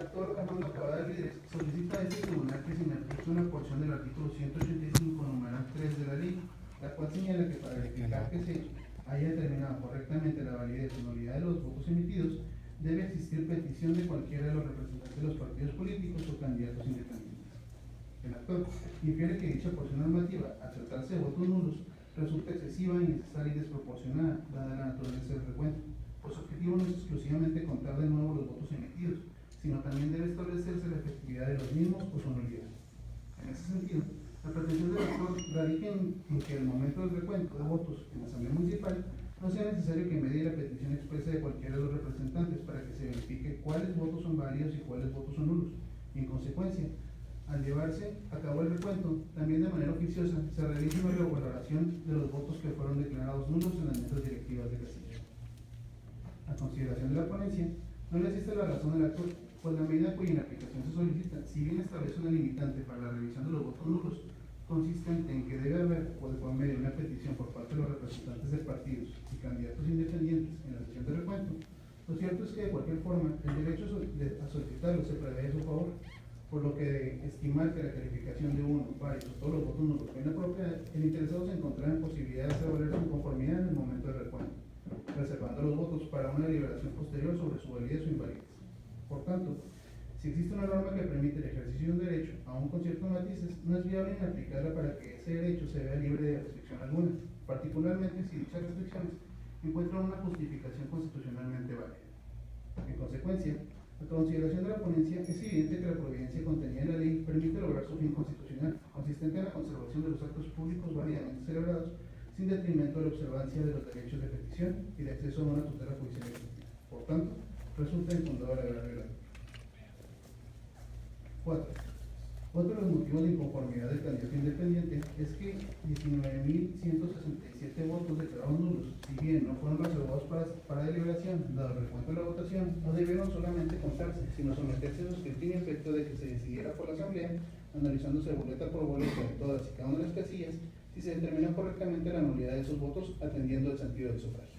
actor Armando Cavada Líderes solicita a este tribunal que se inaplique una porción del artículo 185, numeral 3 de la ley, la cual señala que para verificar que se haya determinado correctamente la validez o nulidad de los votos emitidos, debe existir petición de cualquiera de los representantes de los partidos políticos o candidatos independientes. El actor infiere que dicha porción normativa, al tratarse de votos nulos, resulta excesiva, innecesaria y desproporcionada, dada la naturaleza del recuento. Pues su objetivo no es exclusivamente contar de nuevo los votos emitidos, sino también debe establecerse la efectividad de los mismos o su nulidad. En ese sentido, la pretensión del actor radica en que al momento del recuento de votos en la Asamblea Municipal no sea necesario que medie la petición expresa de cualquiera de los representantes para que se verifique cuáles votos son válidos y cuáles votos son nulos. Y en consecuencia, al llevarse a cabo el recuento, también de manera oficiosa se realiza una revaloración de los votos que fueron declarados nulos en las mesas directivas de casilla. A consideración de la ponencia, no le asiste la razón del actor, pues la medida cuya inaplicación se solicita, si bien establece una limitante para la revisión de los votos nulos, consistente en que debe haber, o de por medio de una petición por parte de los representantes de partidos y candidatos independientes en la sesión de recuento, lo cierto es que de cualquier forma el derecho a solicitarlo se prevé a su favor, por lo que de estimar que la calificación de uno, varios o todos los votos nulos fue inapropiada, el interesado se encontrará en posibilidad de hacer valer su conformidad en el momento del recuento, reservando los votos para una deliberación posterior sobre su validez o invalidez. Por tanto, si existe una norma que permite el ejercicio de un derecho, aún con ciertos matices, no es viable inaplicarla para que ese derecho se vea libre de restricción alguna, particularmente si dichas restricciones encuentran una justificación constitucionalmente válida. En consecuencia, a consideración de la ponencia, es evidente que la providencia contenida en la ley permite lograr su fin constitucional, consistente en la conservación de los actos públicos válidamente celebrados, sin detrimento de la observancia de los derechos de petición y de acceso a una tutela judicial efectiva. Por tanto, resulta infundado la regla. 4. Otro de los motivos de inconformidad del candidato independiente es que 19.167 votos declarados nulos, si bien no fueron reservados para deliberación, dado el recuento de la votación, no debieron solamente contarse, sino someterse a su escrutinio a efecto de que se decidiera por la Asamblea, analizándose boleta por boleta de todas y cada una de las casillas, si se determinó correctamente la nulidad de esos votos atendiendo el sentido del sufragio.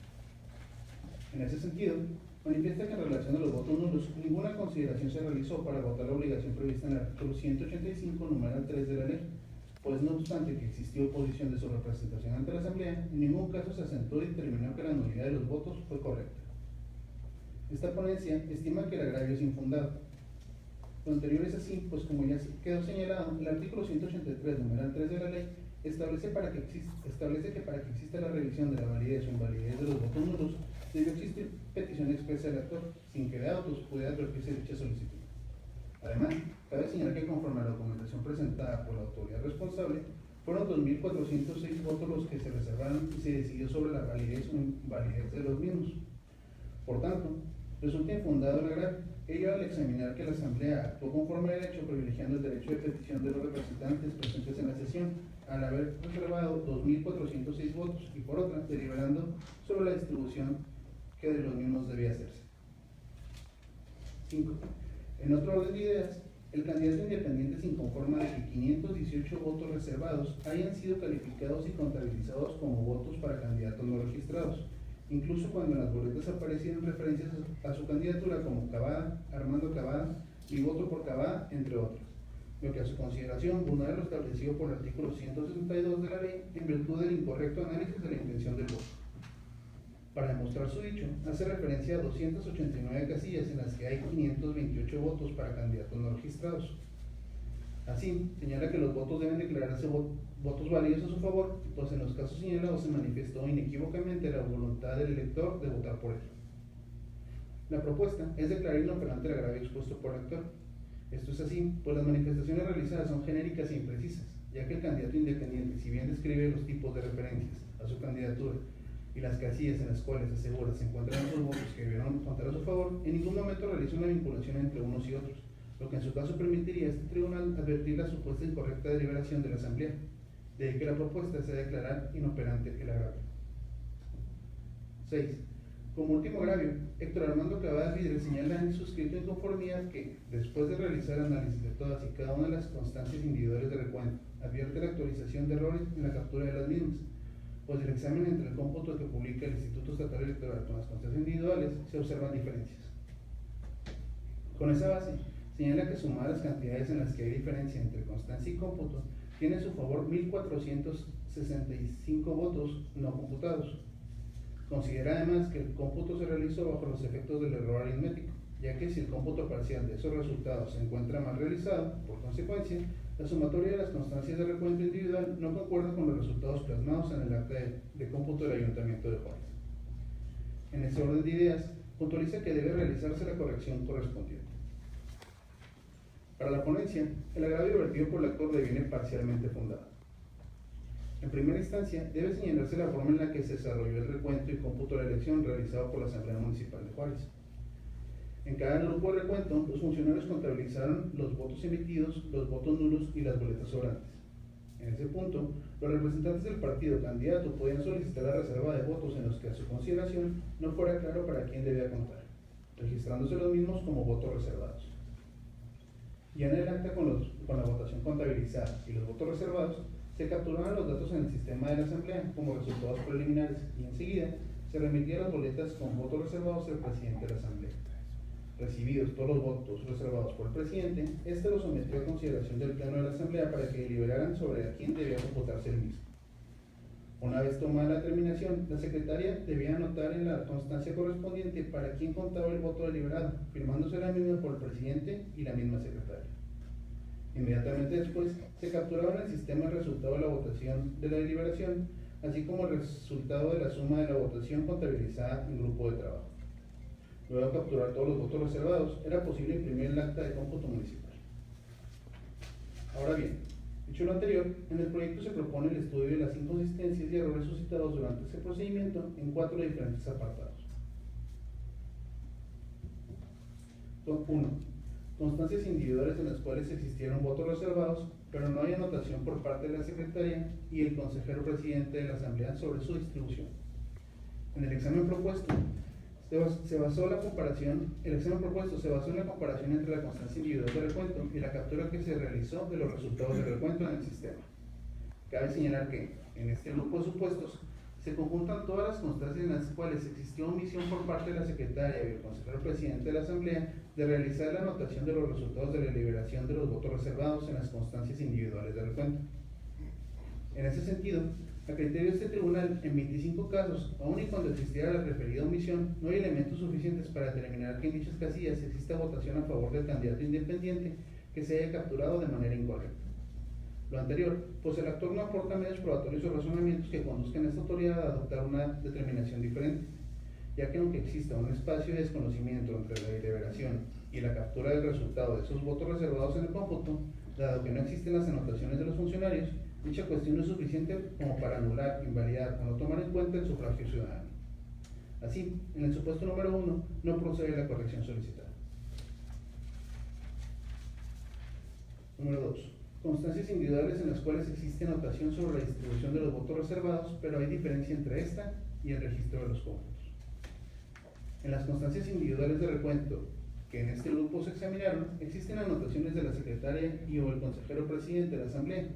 En ese sentido, manifiesta que en relación a los votos nulos, ninguna consideración se realizó para votar la obligación prevista en el artículo 185, numeral 3 de la ley, pues no obstante que existió oposición de su representación ante la Asamblea, en ningún caso se asentó y determinó que la nulidad de los votos fue correcta. Esta ponencia estima que el agravio es infundado. Lo anterior es así, pues como ya quedó señalado, el artículo 183, numeral 3 de la ley, establece que para que exista la revisión de la validez o invalidez de los votos nulos, debe existir petición expresa del actor, sin que de autos pudiera advertirse dicha solicitud. Además, cabe señalar que conforme a la documentación presentada por la autoridad responsable, fueron 2.406 votos los que se reservaron y se decidió sobre la validez o invalidez de los mismos. Por tanto, resulta infundado el agravio, ello al examinar que la Asamblea actuó conforme al derecho, privilegiando el derecho de petición de los representantes presentes en la sesión, al haber reservado 2.406 votos y por otra, deliberando sobre la distribución que de los mismos debía hacerse. 5. En otro orden de ideas, el candidato independiente se inconforma de que 518 votos reservados hayan sido calificados y contabilizados como votos para candidatos no registrados, incluso cuando en las boletas aparecieron referencias a su candidatura como Cavada, Armando Cavada y voto por Cavada, entre otros, lo que a su consideración vulnera lo establecido por el artículo 162 de la ley en virtud del incorrecto análisis de la intención del voto. Para demostrar su dicho, hace referencia a 289 casillas en las que hay 528 votos para candidatos no registrados. Así, señala que los votos deben declararse votos válidos a su favor, pues en los casos señalados se manifestó inequívocamente la voluntad del elector de votar por él. La propuesta es declarar inoperante el agravio expuesto por el actor. Esto es así, pues las manifestaciones realizadas son genéricas e imprecisas, ya que el candidato independiente, si bien describe los tipos de referencias a su candidatura y las casillas en las cuales asegura se encuentran esos votos que debieron contar a su favor, en ningún momento realiza una vinculación entre unos y otros, lo que en su caso permitiría a este tribunal advertir la supuesta incorrecta deliberación de la Asamblea, de que la propuesta sea declarar inoperante el agravio. 6. Como último agravio, Héctor Armando Cavada Líderes señala en su escrito en conformidad que, después de realizar análisis de todas y cada una de las constancias individuales de recuento, advierte la actualización de errores en la captura de las mismas, pues del examen entre el cómputo que publica el Instituto Estatal Electoral con las constancias individuales se observan diferencias. Con esa base, señala que sumadas las cantidades en las que hay diferencia entre constancia y cómputo, tiene a su favor 1.465 votos no computados. Considera además que el cómputo se realizó bajo los efectos del error aritmético, ya que si el cómputo parcial de esos resultados se encuentra mal realizado, por consecuencia, la sumatoria de las constancias de recuento individual no concuerda con los resultados plasmados en el acta de cómputo del Ayuntamiento de Juárez. En ese orden de ideas, puntualiza que debe realizarse la corrección correspondiente. Para la ponencia, el agravio vertido por el actor deviene parcialmente fundado. En primera instancia, debe señalarse la forma en la que se desarrolló el recuento y cómputo de la elección realizado por la Asamblea Municipal de Juárez. En cada grupo de recuento, los funcionarios contabilizaron los votos emitidos, los votos nulos y las boletas sobrantes. En ese punto, los representantes del partido candidato podían solicitar la reserva de votos en los que a su consideración no fuera claro para quién debía contar, registrándose los mismos como votos reservados. Ya en el acta con la votación contabilizada y los votos reservados, se capturaban los datos en el sistema de la Asamblea como resultados preliminares y enseguida se remitían las boletas con votos reservados al presidente de la Asamblea. Recibidos todos los votos reservados por el presidente, este los sometió a consideración del Pleno de la Asamblea para que deliberaran sobre a quién debía computarse el mismo. Una vez tomada la terminación, la secretaria debía anotar en la constancia correspondiente para quién contaba el voto deliberado, firmándose la misma por el presidente y la misma secretaria. Inmediatamente después, se capturaba en el sistema el resultado de la votación de la deliberación, así como el resultado de la suma de la votación contabilizada en grupo de trabajo. Luego de capturar todos los votos reservados, era posible imprimir el acta de cómputo municipal. Ahora bien, dicho lo anterior, en el proyecto se propone el estudio de las inconsistencias y errores suscitados durante ese procedimiento en 4 diferentes apartados. 1. Constancias individuales en las cuales existieron votos reservados, pero no hay anotación por parte de la secretaria y el consejero presidente de la Asamblea sobre su distribución. En el examen propuesto, el examen propuesto se basó en la comparación entre la constancia individual de recuento y la captura que se realizó de los resultados del recuento en el sistema. Cabe señalar que, en este grupo de supuestos, se conjuntan todas las constancias en las cuales existió omisión por parte de la secretaria y el consejero presidente de la Asamblea de realizar la anotación de los resultados de la deliberación de los votos reservados en las constancias individuales de recuento. En ese sentido, a criterio de este tribunal, en 25 casos, aun y cuando existiera la referida omisión, no hay elementos suficientes para determinar que en dichas casillas exista votación a favor del candidato independiente que se haya capturado de manera incorrecta. Lo anterior, pues el actor no aporta medios probatorios o razonamientos que conduzcan a esta autoridad a adoptar una determinación diferente, ya que aunque exista un espacio de desconocimiento entre la deliberación y la captura del resultado de esos votos reservados en el cómputo, dado que no existen las anotaciones de los funcionarios, dicha cuestión no es suficiente como para anular, invalidar o no tomar en cuenta el sufragio ciudadano. Así, en el supuesto número 1, no procede la corrección solicitada. Número 2. Constancias individuales en las cuales existe anotación sobre la distribución de los votos reservados, pero hay diferencia entre esta y el registro de los cómputos. En las constancias individuales de recuento que en este grupo se examinaron, existen anotaciones de la secretaria y o el consejero presidente de la Asamblea,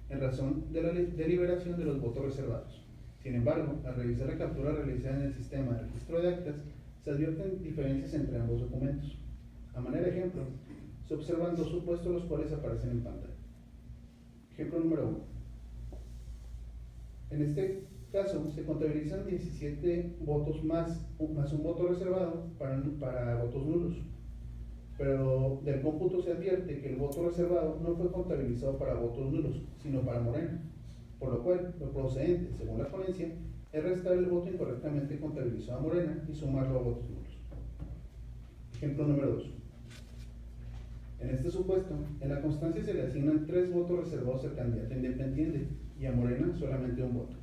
en razón de la deliberación de los votos reservados. Sin embargo, al revisar la captura realizada en el sistema de registro de actas, se advierten diferencias entre ambos documentos. A manera de ejemplo, se observan 2 supuestos los cuales aparecen en pantalla. Ejemplo número 1. En este caso, se contabilizan 17 votos más un voto reservado para votos nulos. Pero del cómputo se advierte que el voto reservado no fue contabilizado para votos nulos, sino para Morena, por lo cual lo procedente, según la ponencia, es restar el voto incorrectamente contabilizado a Morena y sumarlo a votos nulos. Ejemplo número 2. En este supuesto, en la constancia se le asignan 3 votos reservados al candidato independiente y a Morena solamente un voto.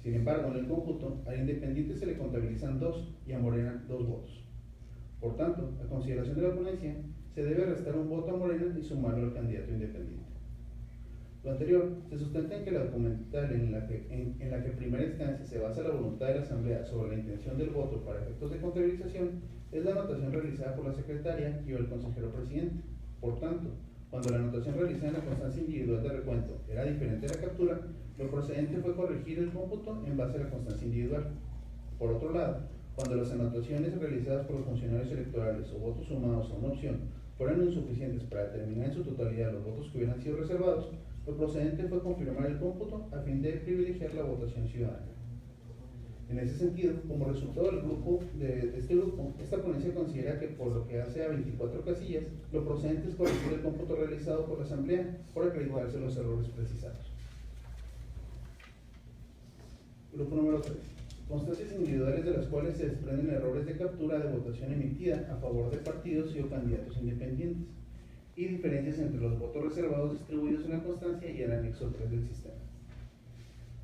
Sin embargo, en el cómputo, al independiente se le contabilizan 2 y a Morena 2 votos. Por tanto, a consideración de la ponencia, se debe restar un voto a Morena y sumarlo al candidato independiente. Lo anterior se sustenta en que la documental en la que en primera instancia se basa la voluntad de la Asamblea sobre la intención del voto para efectos de contabilización es la anotación realizada por la secretaria y o el consejero presidente. Por tanto, cuando la anotación realizada en la constancia individual de recuento era diferente de la captura, lo procedente fue corregir el cómputo en base a la constancia individual. Por otro lado, cuando las anotaciones realizadas por los funcionarios electorales o votos sumados a una opción fueran insuficientes para determinar en su totalidad los votos que hubieran sido reservados, lo procedente fue confirmar el cómputo a fin de privilegiar la votación ciudadana. En ese sentido, como resultado de este grupo, esta ponencia considera que por lo que hace a 24 casillas, lo procedente es corregir el cómputo realizado por la Asamblea por acreditarse los errores precisados. Grupo número 3. Constancias individuales de las cuales se desprenden errores de captura de votación emitida a favor de partidos y o candidatos independientes y diferencias entre los votos reservados distribuidos en la constancia y el anexo 3 del sistema.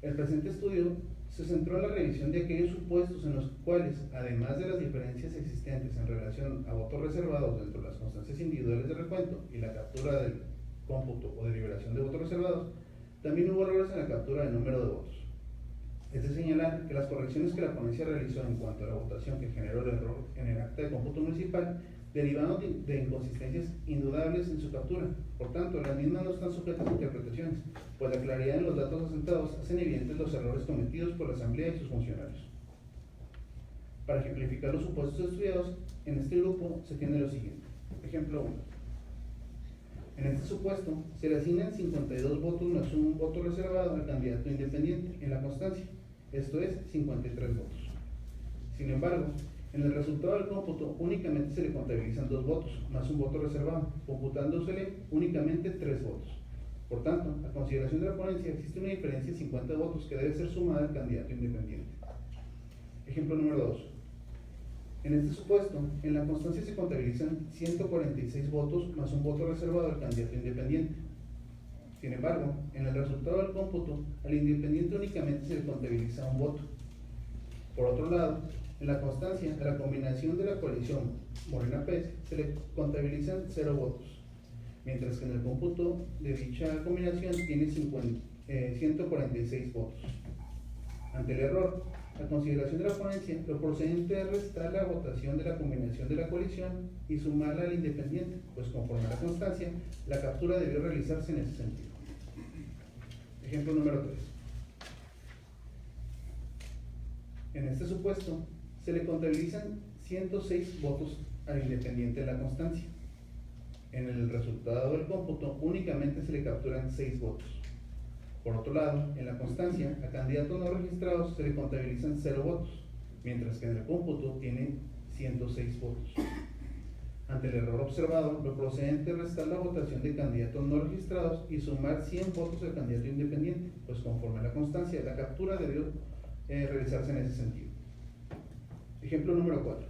El presente estudio se centró en la revisión de aquellos supuestos en los cuales, además de las diferencias existentes en relación a votos reservados dentro de las constancias individuales de recuento y la captura del cómputo o deliberación de votos reservados, también hubo errores en la captura del número de votos. Es de señalar que las correcciones que la ponencia realizó en cuanto a la votación que generó el error en el acta de cómputo municipal derivaron de inconsistencias indudables en su captura. Por tanto, las mismas no están sujetas a interpretaciones, pues la claridad en los datos asentados hacen evidentes los errores cometidos por la Asamblea y sus funcionarios. Para ejemplificar los supuestos estudiados, en este grupo se tiene lo siguiente. Ejemplo 1. En este supuesto, se le asignan 52 votos más un voto reservado al candidato independiente en la constancia, esto es 53 votos. Sin embargo, en el resultado del cómputo únicamente se le contabilizan 2 votos más un voto reservado, computándosele únicamente 3 votos. Por tanto, a consideración de la ponencia, existe una diferencia de 50 votos que debe ser sumada al candidato independiente. Ejemplo número 2. En este supuesto, en la constancia se contabilizan 146 votos más un voto reservado al candidato independiente. Sin embargo, en el resultado del cómputo, al independiente únicamente se le contabiliza un voto. Por otro lado, en la constancia, a la combinación de la coalición Morena-PES se le contabilizan 0 votos, mientras que en el cómputo de dicha combinación tiene 146 votos. Ante el error, a consideración de la ponencia, lo procedente es restar la votación de la combinación de la coalición y sumarla al independiente, pues conforme a la constancia, la captura debió realizarse en ese sentido. Ejemplo número 3. En este supuesto, se le contabilizan 106 votos al independiente de la constancia. En el resultado del cómputo, únicamente se le capturan 6 votos. Por otro lado, en la constancia, a candidatos no registrados se le contabilizan 0 votos, mientras que en el cómputo tienen 106 votos. Ante el error observado, lo procedente es restar la votación de candidatos no registrados y sumar 100 votos al candidato independiente, pues conforme a la constancia, la captura debió realizarse en ese sentido. Ejemplo número 4.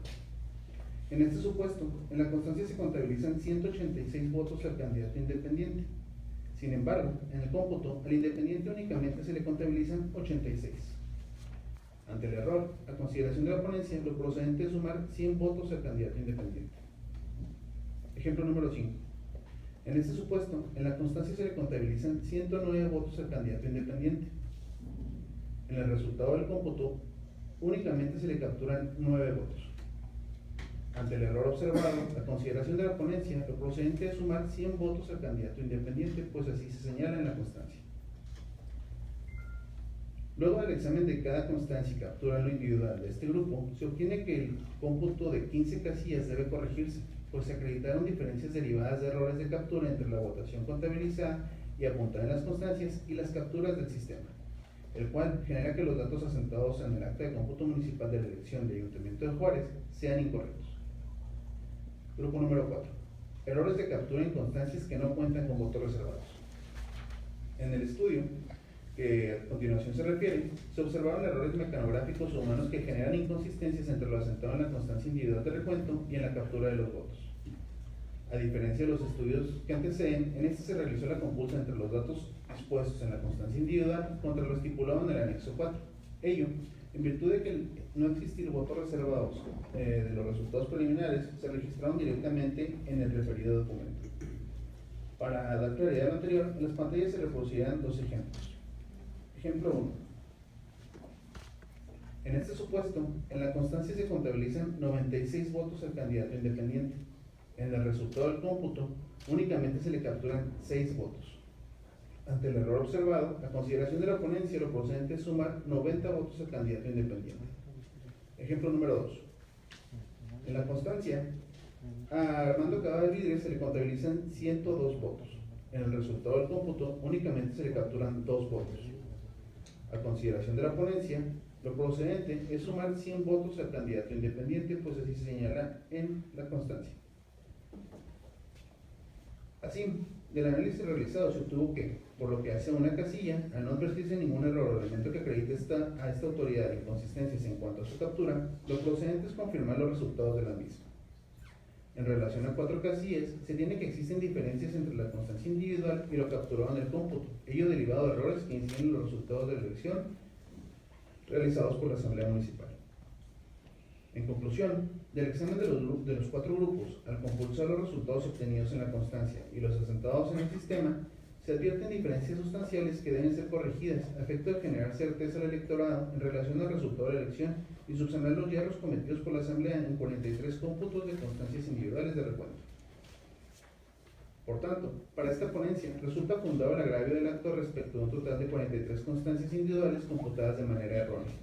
En este supuesto, en la constancia se contabilizan 186 votos al candidato independiente. Sin embargo, en el cómputo, al independiente únicamente se le contabilizan 86. Ante el error, a consideración de la ponencia, lo procedente es sumar 100 votos al candidato independiente. Ejemplo número 5. En este supuesto, en la constancia se le contabilizan 109 votos al candidato independiente. En el resultado del cómputo, únicamente se le capturan 9 votos. Ante el error observado, a consideración de la ponencia, lo procedente es sumar 100 votos al candidato independiente, pues así se señala en la constancia. Luego del examen de cada constancia y captura en lo individual de este grupo, se obtiene que el cómputo de 15 casillas debe corregirse, pues se acreditaron diferencias derivadas de errores de captura entre la votación contabilizada y apuntada en las constancias y las capturas del sistema, el cual genera que los datos asentados en el acta de cómputo municipal de la elección de Ayuntamiento de Juárez sean incorrectos. Grupo número 4. Errores de captura en constancias que no cuentan con votos reservados. En el estudio, que a continuación se refiere, se observaron errores mecanográficos o humanos que generan inconsistencias entre lo asentado en la constancia individual de recuento y en la captura de los votos. A diferencia de los estudios que anteceden, en este se realizó la computa entre los datos expuestos en la constancia individual contra lo estipulado en el anexo 4. Ello, en virtud de que no existir votos reservados de los resultados preliminares, se registraron directamente en el referido documento. Para dar claridad a lo anterior, en las pantallas se reproducirán 2 ejemplos. Ejemplo 1. En este supuesto, en la constancia se contabilizan 96 votos al candidato independiente. En el resultado del cómputo, únicamente se le capturan 6 votos. Ante el error observado, a consideración de la ponencia, lo procedente es sumar 90 votos al candidato independiente. Ejemplo número 2. En la constancia, A Armando Cavada Vidrio se le contabilizan 102 votos. En el resultado del cómputo únicamente se le capturan 2 votos. A consideración de la ponencia, lo procedente es sumar 100 votos al candidato independiente, pues así se señala en la constancia. Así, del análisis realizado se obtuvo que, por lo que hace a una casilla, al no advertirse ningún error o elemento que acredite a esta autoridad inconsistencias en cuanto a su captura, lo procedente es confirmar los resultados de la misma. En relación a 4 casillas, se tiene que existen diferencias entre la constancia individual y lo capturado en el cómputo, ello derivado de errores que inciden en los resultados de la elección realizados por la Asamblea Municipal. En conclusión, del examen de los 4 grupos, al compulsar los resultados obtenidos en la constancia y los asentados en el sistema, se advierten diferencias sustanciales que deben ser corregidas a efecto de generar certeza al electorado en relación al resultado de la elección y subsanar los hierros cometidos por la Asamblea en 43 cómputos de constancias individuales de recuento. Por tanto, para esta ponencia resulta fundado el agravio del acto respecto a un total de 43 constancias individuales computadas de manera errónea.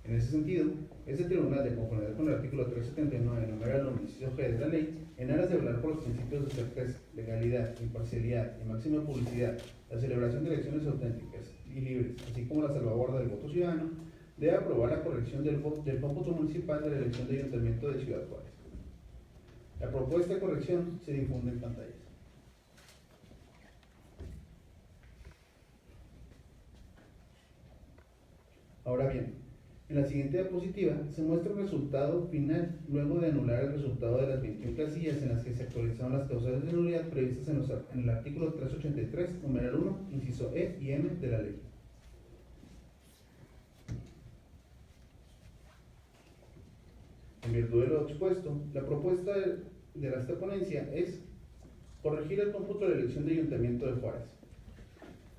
En ese sentido, este tribunal, de conformidad con el artículo 379, numeral 1, inciso G de la ley, en aras de velar por los principios de certeza, legalidad, imparcialidad y máxima publicidad, la celebración de elecciones auténticas y libres, así como la salvaguarda del voto ciudadano, debe aprobar la corrección del cómputo municipal de la elección de Ayuntamiento de Ciudad Juárez. La propuesta de corrección se difunde en pantallas. Ahora bien, en la siguiente diapositiva se muestra el resultado final luego de anular el resultado de las 21 casillas en las que se actualizaron las causales de nulidad previstas en el artículo 383, numeral 1, inciso E y M de la ley. En virtud de lo expuesto, la propuesta de esta ponencia es corregir el cómputo de la elección de Ayuntamiento de Juárez,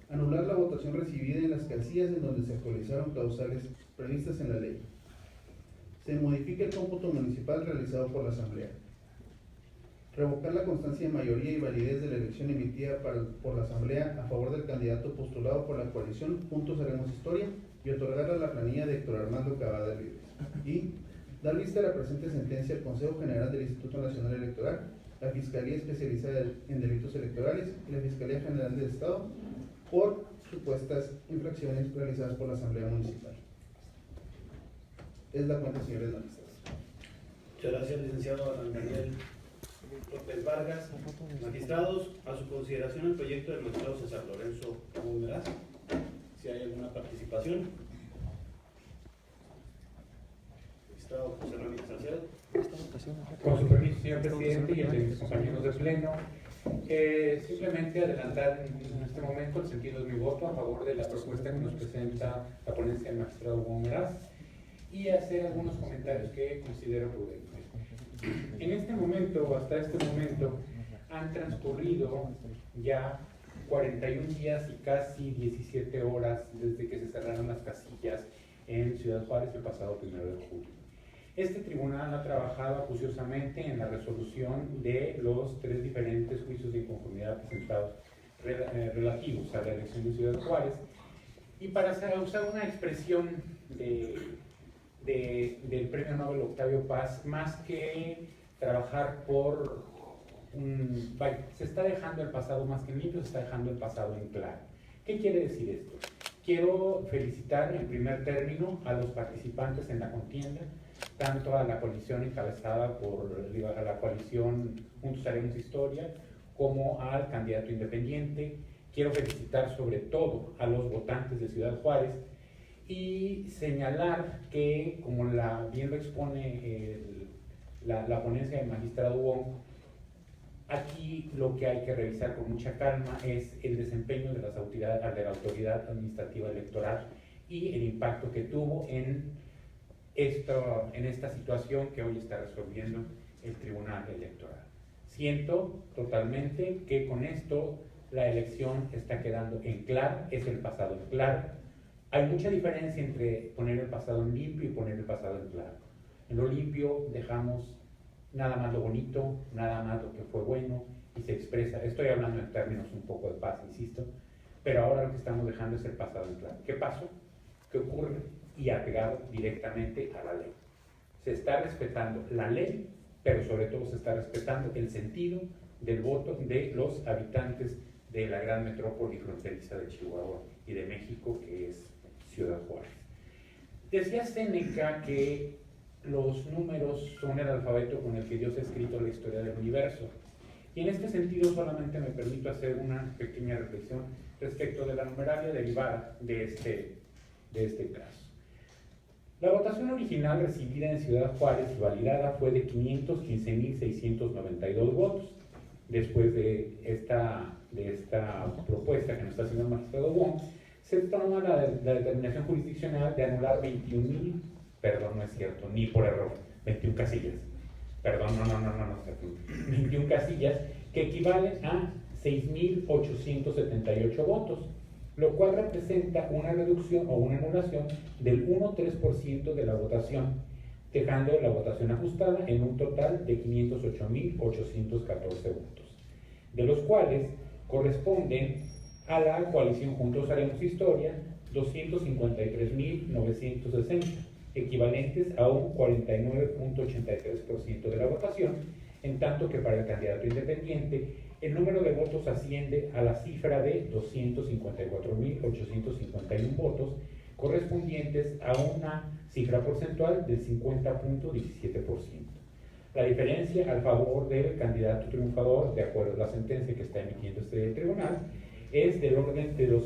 anular la votación recibida en las casillas en donde se actualizaron causales previstas en la ley. Se modifica el cómputo municipal realizado por la Asamblea. Revocar la constancia de mayoría y validez de la elección emitida por la Asamblea a favor del candidato postulado por la coalición Juntos Haremos Historia y otorgarle la planilla de Héctor Armando Cavada Rivas. Y dar vista a la presente sentencia al Consejo General del Instituto Nacional Electoral, la Fiscalía Especializada en Delitos Electorales y la Fiscalía General del Estado por supuestas infracciones realizadas por la Asamblea Municipal. Es la cuenta, señores magistrados. Muchas gracias, licenciado Daniel López Vargas. Magistrados, a su consideración el proyecto del magistrado César Lorenzo Meraz. Si hay alguna participación. Magistrado José Ramírez Salcedo. Con su permiso, señor presidente, y de mis compañeros de pleno, simplemente adelantar en este momento el sentido de mi voto a favor de la propuesta que nos presenta la ponencia del magistrado Hugo Meraz y hacer algunos comentarios que considero prudentes. En este momento, hasta este momento, han transcurrido ya 41 días y casi 17 horas desde que se cerraron las casillas en Ciudad Juárez el pasado 1 de julio. Este tribunal ha trabajado acuciosamente en la resolución de los 3 diferentes juicios de inconformidad presentados relativos a la elección de Ciudad Juárez, y para usar una expresión del Premio Nobel Octavio Paz, más que trabajar por se está dejando el pasado más que limpio, se está dejando el pasado en claro. ¿Qué quiere decir esto? Quiero felicitar en primer término a los participantes en la contienda, tanto a la coalición encabezada por la coalición Juntos Haremos Historia, como al candidato independiente. Quiero felicitar sobre todo a los votantes de Ciudad Juárez y señalar que, como bien lo expone la ponencia del magistrado Wong, aquí lo que hay que revisar con mucha calma es el desempeño de la autoridad administrativa electoral y el impacto que tuvo en esta situación que hoy está resolviendo el Tribunal Electoral. Siento totalmente que con esto la elección está quedando en claro, es el pasado en claro. Hay mucha diferencia entre poner el pasado en limpio y poner el pasado en claro. En lo limpio dejamos nada más lo bonito, nada más lo que fue bueno y se expresa. Estoy hablando en términos un poco de paz, insisto, pero ahora lo que estamos dejando es el pasado en claro. ¿Qué pasó? ¿Qué ocurre? Y apegado directamente a la ley. Se está respetando la ley, pero sobre todo se está respetando el sentido del voto de los habitantes de la gran metrópoli fronteriza de Chihuahua y de México, que es Ciudad Juárez. Decía Séneca que los números son el alfabeto con el que Dios ha escrito la historia del universo. Y en este sentido solamente me permito hacer una pequeña reflexión respecto de la numeralia derivada de este caso. La votación original recibida en Ciudad Juárez y validada fue de 515.692 votos. Después de esta propuesta que nos está haciendo el magistrado Wong, se toma la determinación jurisdiccional de anular 21.000, perdón, no es cierto, ni por error, 21 casillas. Perdón, no, 21 casillas, que equivalen a 6.878 votos, lo cual representa una reducción o una anulación del 1,3% de la votación, dejando la votación ajustada en un total de 508.814 votos, de los cuales corresponden a la coalición Juntos Haremos Historia 253.960, equivalentes a un 49,83% de la votación, en tanto que para el candidato independiente el número de votos asciende a la cifra de 254.851 votos, correspondientes a una cifra porcentual del 50,17%. La diferencia al favor del candidato triunfador, de acuerdo a la sentencia que está emitiendo este tribunal, es del orden de los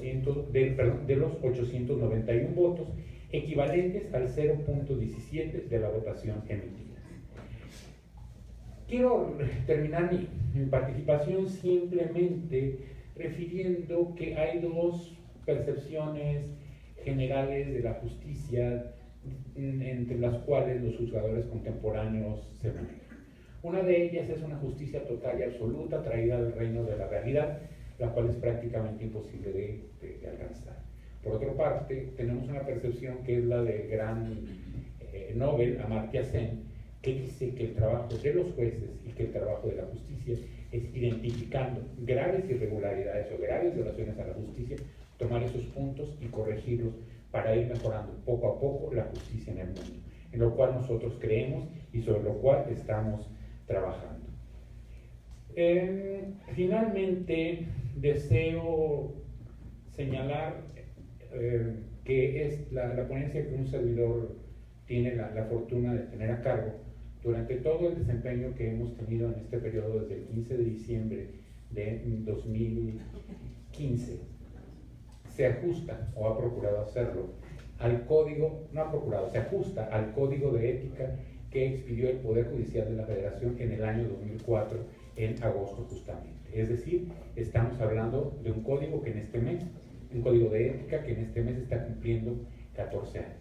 891 votos, equivalentes al 0,17% de la votación emitida. Quiero terminar mi participación simplemente refiriendo que hay dos percepciones generales de la justicia entre las cuales los juzgadores contemporáneos se manejan. Una de ellas es una justicia total y absoluta traída del reino de la realidad, la cual es prácticamente imposible de alcanzar. Por otra parte, tenemos una percepción que es la del gran Nobel, Amartya Sen, que dice que el trabajo de los jueces y que el trabajo de la justicia es identificando graves irregularidades o graves violaciones a la justicia, tomar esos puntos y corregirlos para ir mejorando poco a poco la justicia en el mundo, en lo cual nosotros creemos y sobre lo cual estamos trabajando. Finalmente, deseo señalar que es la ponencia que un servidor tiene la fortuna de tener a cargo. Durante todo el desempeño que hemos tenido en este periodo, desde el 15 de diciembre de 2015, se ajusta, o ha procurado hacerlo, al código, no ha procurado, se ajusta al código de ética que expidió el Poder Judicial de la Federación en el año 2004, en agosto justamente. Es decir, estamos hablando de un código que en este mes, un código de ética que en este mes está cumpliendo 14 años.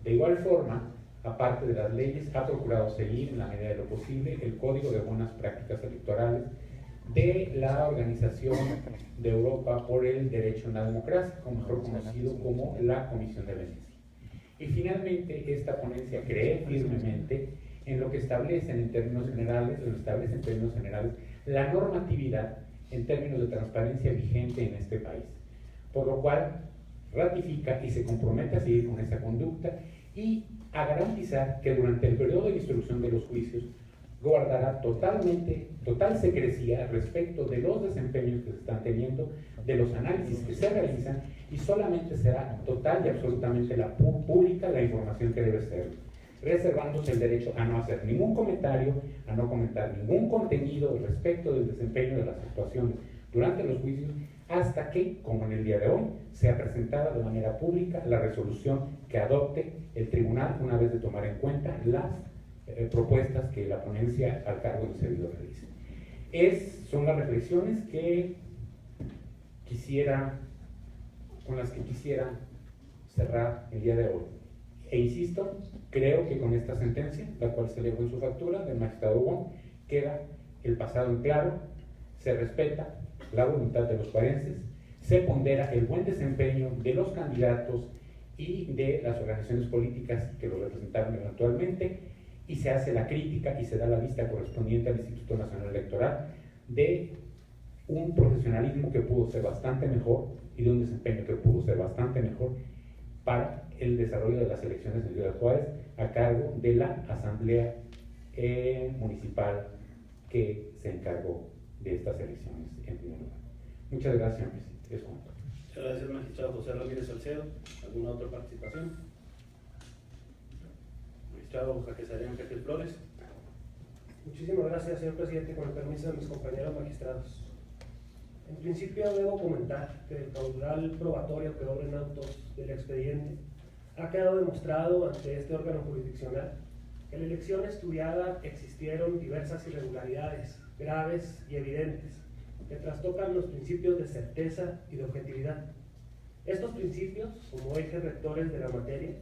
De igual forma, aparte de las leyes, ha procurado seguir en la medida de lo posible el Código de Buenas Prácticas Electorales de la Organización de Europa por el Derecho a la Democracia, mejor conocido como la Comisión de Venecia. Y finalmente, esta ponencia cree firmemente en lo que establece en términos generales, la normatividad en términos de transparencia vigente en este país, por lo cual ratifica y se compromete a seguir con esa conducta y a garantizar que durante el periodo de instrucción de los juicios guardará total secrecía respecto de los desempeños que se están teniendo, de los análisis que se realizan, y solamente será total y absolutamente pública la información que debe ser, reservándose el derecho a no hacer ningún comentario, a no comentar ningún contenido respecto del desempeño de las actuaciones durante los juicios, hasta que, como en el día de hoy, sea presentada de manera pública la resolución que adopte el tribunal una vez de tomar en cuenta las propuestas que la ponencia al cargo del servidor realice. Son las reflexiones con las que quisiera cerrar el día de hoy. E insisto, creo que con esta sentencia, la cual se elevó en su factura del magistrado Wong, queda el pasado en claro, se respeta la voluntad de los juarenses, se pondera el buen desempeño de los candidatos y de las organizaciones políticas que lo representaron eventualmente, y se hace la crítica y se da la vista correspondiente al Instituto Nacional Electoral de un profesionalismo que pudo ser bastante mejor y de un desempeño que pudo ser bastante mejor para el desarrollo de las elecciones en Ciudad Juárez a cargo de la Asamblea municipal que se encargó de estas elecciones en primer lugar. Muchas gracias, señor presidente. Es cuanto. Muchas gracias, magistrado José Ramírez Salcedo. ¿Alguna otra participación? Magistrado Jaquesarian Jaques Flores. Muchísimas gracias, señor presidente, con el permiso de mis compañeros magistrados. En principio debo comentar que el caudal probatorio que obra en autos del expediente ha quedado demostrado ante este órgano jurisdiccional que en la elección estudiada existieron diversas irregularidades graves y evidentes que trastocan los principios de certeza y de objetividad. Estos principios, como ejes rectores de la materia,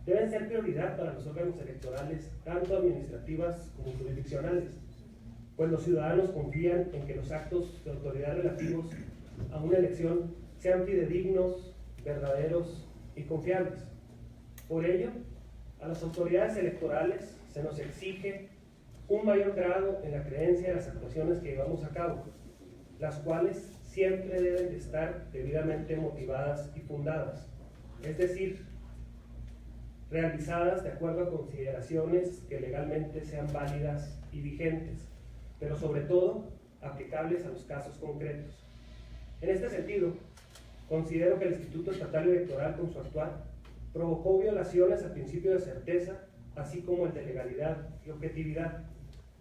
deben ser prioridad para los órganos electorales, tanto administrativas como jurisdiccionales, pues los ciudadanos confían en que los actos de autoridad relativos a una elección sean fidedignos, verdaderos y confiables. Por ello, a las autoridades electorales se nos exige un mayor grado en la creencia de las actuaciones que llevamos a cabo, las cuales siempre deben de estar debidamente motivadas y fundadas, es decir, realizadas de acuerdo a consideraciones que legalmente sean válidas y vigentes, pero sobre todo aplicables a los casos concretos. En este sentido, considero que el Instituto Estatal Electoral, con su actuar, provocó violaciones al principio de certeza, así como el de legalidad y objetividad,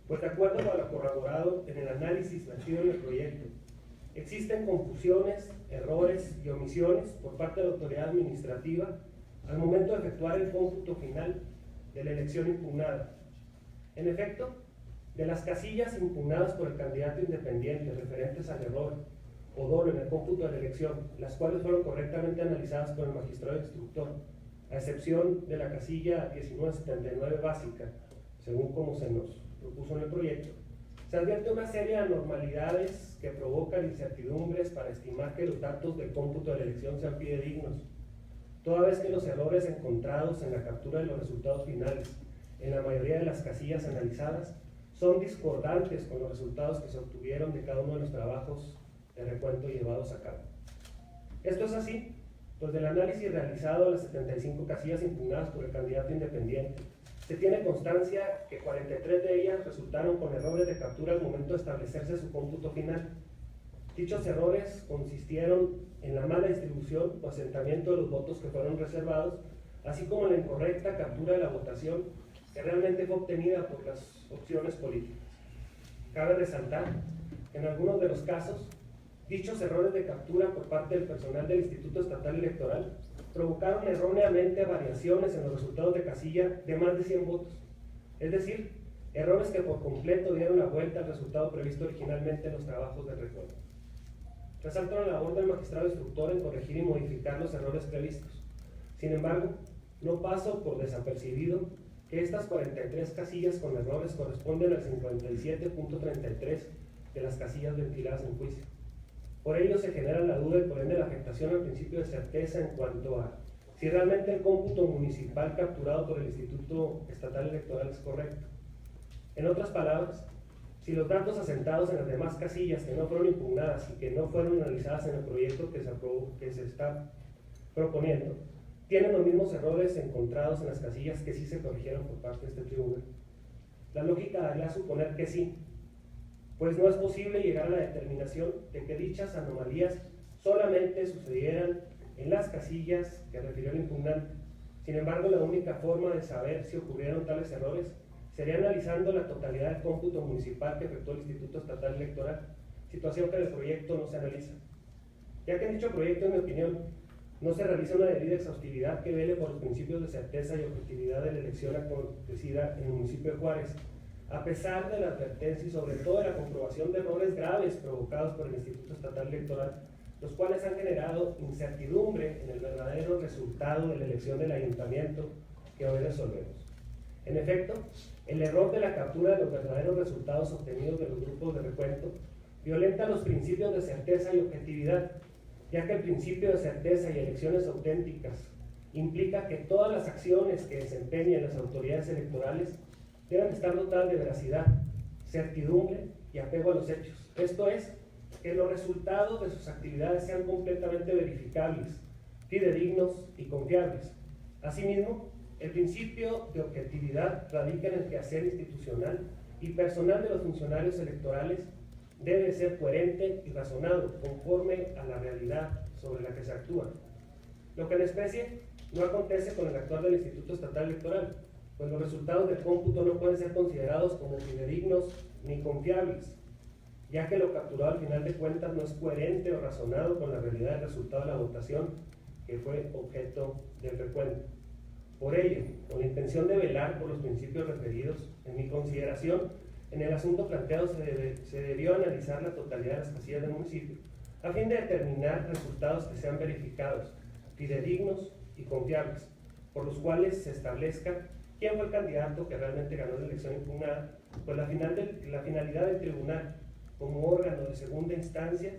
pues de acuerdo a lo corroborado en el análisis vertido en el proyecto, existen confusiones, errores y omisiones por parte de la autoridad administrativa al momento de efectuar el cómputo final de la elección impugnada. En efecto, de las casillas impugnadas por el candidato independiente referentes al error o dolo en el cómputo de la elección, las cuales fueron correctamente analizadas por el magistrado instructor, a excepción de la casilla 1979 básica, según como se nos propuso en el proyecto, se advierte una serie de anormalidades que provocan incertidumbres para estimar que los datos del cómputo de la elección sean fidedignos, toda vez que los errores encontrados en la captura de los resultados finales en la mayoría de las casillas analizadas son discordantes con los resultados que se obtuvieron de cada uno de los trabajos de recuento llevados a cabo. Esto es así, pues del análisis realizado de las 75 casillas impugnadas por el candidato independiente, se tiene constancia que 43 de ellas resultaron con errores de captura al momento de establecerse su cómputo final. Dichos errores consistieron en la mala distribución o asentamiento de los votos que fueron reservados, así como en la incorrecta captura de la votación que realmente fue obtenida por las opciones políticas. Cabe resaltar que en algunos de los casos, dichos errores de captura por parte del personal del Instituto Estatal Electoral provocaron erróneamente variaciones en los resultados de casilla de más de 100 votos, es decir, errores que por completo dieron la vuelta al resultado previsto originalmente en los trabajos de recuento. Resalto la labor del magistrado instructor en corregir y modificar los errores previstos. Sin embargo, no paso por desapercibido que estas 43 casillas con errores corresponden al 57.33 de las casillas ventiladas en juicio. Por ello se genera la duda y por ende la afectación al principio de certeza en cuanto a si realmente el cómputo municipal capturado por el Instituto Estatal Electoral es correcto. En otras palabras, si los datos asentados en las demás casillas que no fueron impugnadas y que no fueron analizadas en el proyecto que se está proponiendo, tienen los mismos errores encontrados en las casillas que sí se corrigieron por parte de este tribunal. La lógica daría a suponer que sí, pues no es posible llegar a la determinación de que dichas anomalías solamente sucedieran en las casillas que refirió el impugnante. Sin embargo, la única forma de saber si ocurrieron tales errores sería analizando la totalidad del cómputo municipal que efectuó el Instituto Estatal Electoral, situación que en el proyecto no se analiza. Ya que en dicho proyecto, en mi opinión, no se realiza una debida exhaustividad que vele por los principios de certeza y objetividad de la elección acontecida en el municipio de Juárez, a pesar de la advertencia y sobre todo de la comprobación de errores graves provocados por el Instituto Estatal Electoral, los cuales han generado incertidumbre en el verdadero resultado de la elección del ayuntamiento que hoy resolvemos. En efecto, el error de la captura de los verdaderos resultados obtenidos de los grupos de recuento violenta los principios de certeza y objetividad, ya que el principio de certeza y elecciones auténticas implica que todas las acciones que desempeñen las autoridades electorales deben estar dotadas de veracidad, certidumbre y apego a los hechos. Esto es, que los resultados de sus actividades sean completamente verificables, fidedignos y confiables. Asimismo, El principio de objetividad radica en el quehacer institucional y personal de los funcionarios electorales debe ser coherente y razonado conforme a la realidad sobre la que se actúa. Lo que en especie no acontece con el actuar del Instituto Estatal Electoral, pues los resultados del cómputo no pueden ser considerados como fidedignos ni confiables, ya que lo capturado al final de cuentas no es coherente o razonado con la realidad del resultado de la votación que fue objeto del recuento. Por ello, con la intención de velar por los principios referidos, en mi consideración, en el asunto planteado se debió analizar la totalidad de las casillas del municipio, a fin de determinar resultados que sean verificados, fidedignos y confiables, por los cuales se establezca quién fue el candidato que realmente ganó la elección impugnada, pues la finalidad del tribunal, como órgano de segunda instancia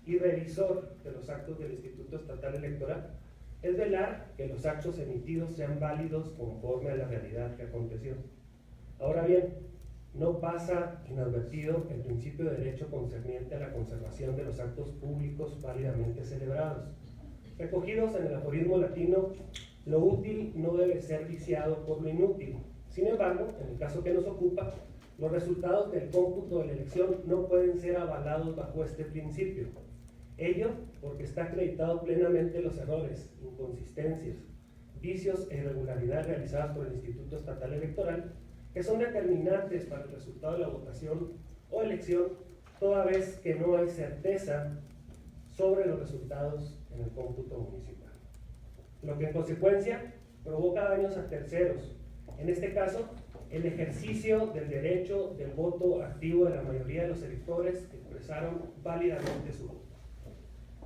y revisor de los actos del Instituto Estatal Electoral, es velar que los actos emitidos sean válidos conforme a la realidad que aconteció. Ahora bien, no pasa inadvertido el principio de derecho concerniente a la conservación de los actos públicos válidamente celebrados. Recogidos en el aforismo latino, lo útil no debe ser viciado por lo inútil. Sin embargo, en el caso que nos ocupa, los resultados del cómputo de la elección no pueden ser avalados bajo este principio. Ello porque está acreditado plenamente los errores, inconsistencias, vicios e irregularidades realizadas por el Instituto Estatal Electoral, que son determinantes para el resultado de la votación o elección, toda vez que no hay certeza sobre los resultados en el cómputo municipal. Lo que en consecuencia provoca daños a terceros, en este caso, el ejercicio del derecho del voto activo de la mayoría de los electores que expresaron válidamente su voto.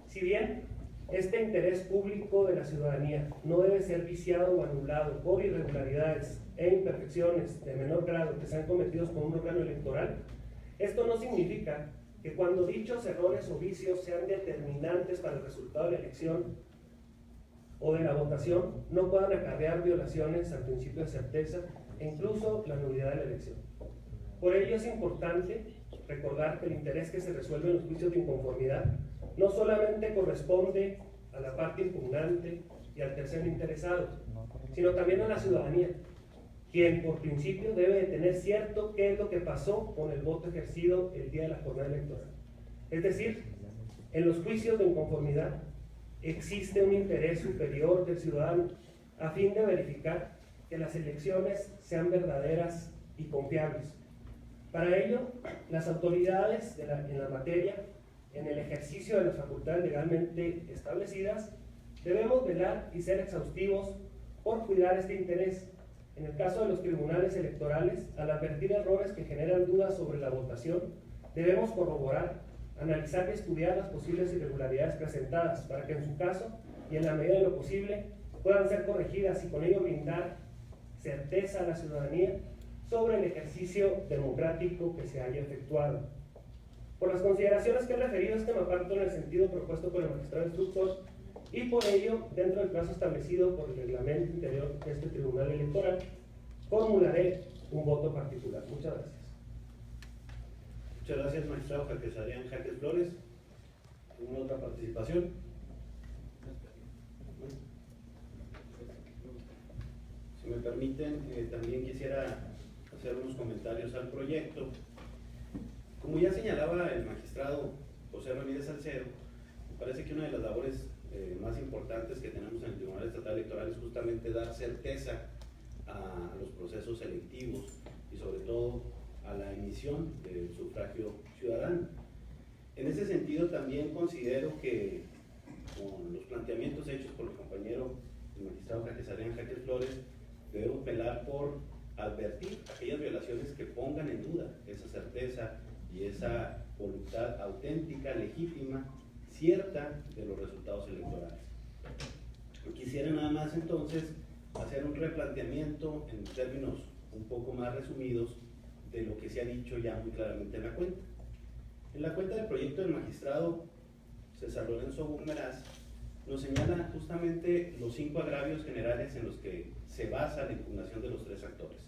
Si bien este interés público de la ciudadanía no debe ser viciado o anulado por irregularidades e imperfecciones de menor grado que sean cometidos por un órgano electoral, esto no significa que cuando dichos errores o vicios sean determinantes para el resultado de la elección o de la votación, no puedan acarrear violaciones al principio de certeza e incluso la nulidad de la elección. Por ello es importante recordar que el interés que se resuelve en los juicios de inconformidad no solamente corresponde a la parte impugnante y al tercero interesado, sino también a la ciudadanía, quien por principio debe de tener cierto qué es lo que pasó con el voto ejercido el día de la jornada electoral. Es decir, en los juicios de inconformidad existe un interés superior del ciudadano a fin de verificar que las elecciones sean verdaderas y confiables. Para ello, las autoridades en la materia, en el ejercicio de las facultades legalmente establecidas, debemos velar y ser exhaustivos por cuidar este interés. En el caso de los tribunales electorales, al advertir errores que generan dudas sobre la votación, debemos corroborar, analizar y estudiar las posibles irregularidades presentadas para que en su caso y en la medida de lo posible puedan ser corregidas y con ello brindar certeza a la ciudadanía sobre el ejercicio democrático que se haya efectuado. Por las consideraciones que he referido, me aparto en el sentido propuesto por el magistrado instructor y por ello, dentro del plazo establecido por el reglamento interior de este tribunal electoral, formularé un voto particular. Muchas gracias. Muchas gracias, magistrado Jaques Adrián Jaques Flores. ¿Alguna otra participación? Si me permiten, también quisiera hacer unos comentarios al proyecto. Como ya señalaba el magistrado José Ramírez Salcedo, me parece que una de las labores más importantes que tenemos en el Tribunal Estatal Electoral es justamente dar certeza a los procesos selectivos y sobre todo a la emisión del sufragio ciudadano. En ese sentido también considero que con los planteamientos hechos por el compañero el magistrado Jaques Adrián Jaques Flores, debemos velar por advertir aquellas violaciones que pongan en duda esa certeza y esa voluntad auténtica, legítima, cierta de los resultados electorales. Quisiera nada más entonces hacer un replanteamiento en términos un poco más resumidos de lo que se ha dicho ya muy claramente en la cuenta. En la cuenta del proyecto del magistrado César Lorenzo Bumeraz nos señala justamente los 5 agravios generales en los que se basa la impugnación de los 3 actores,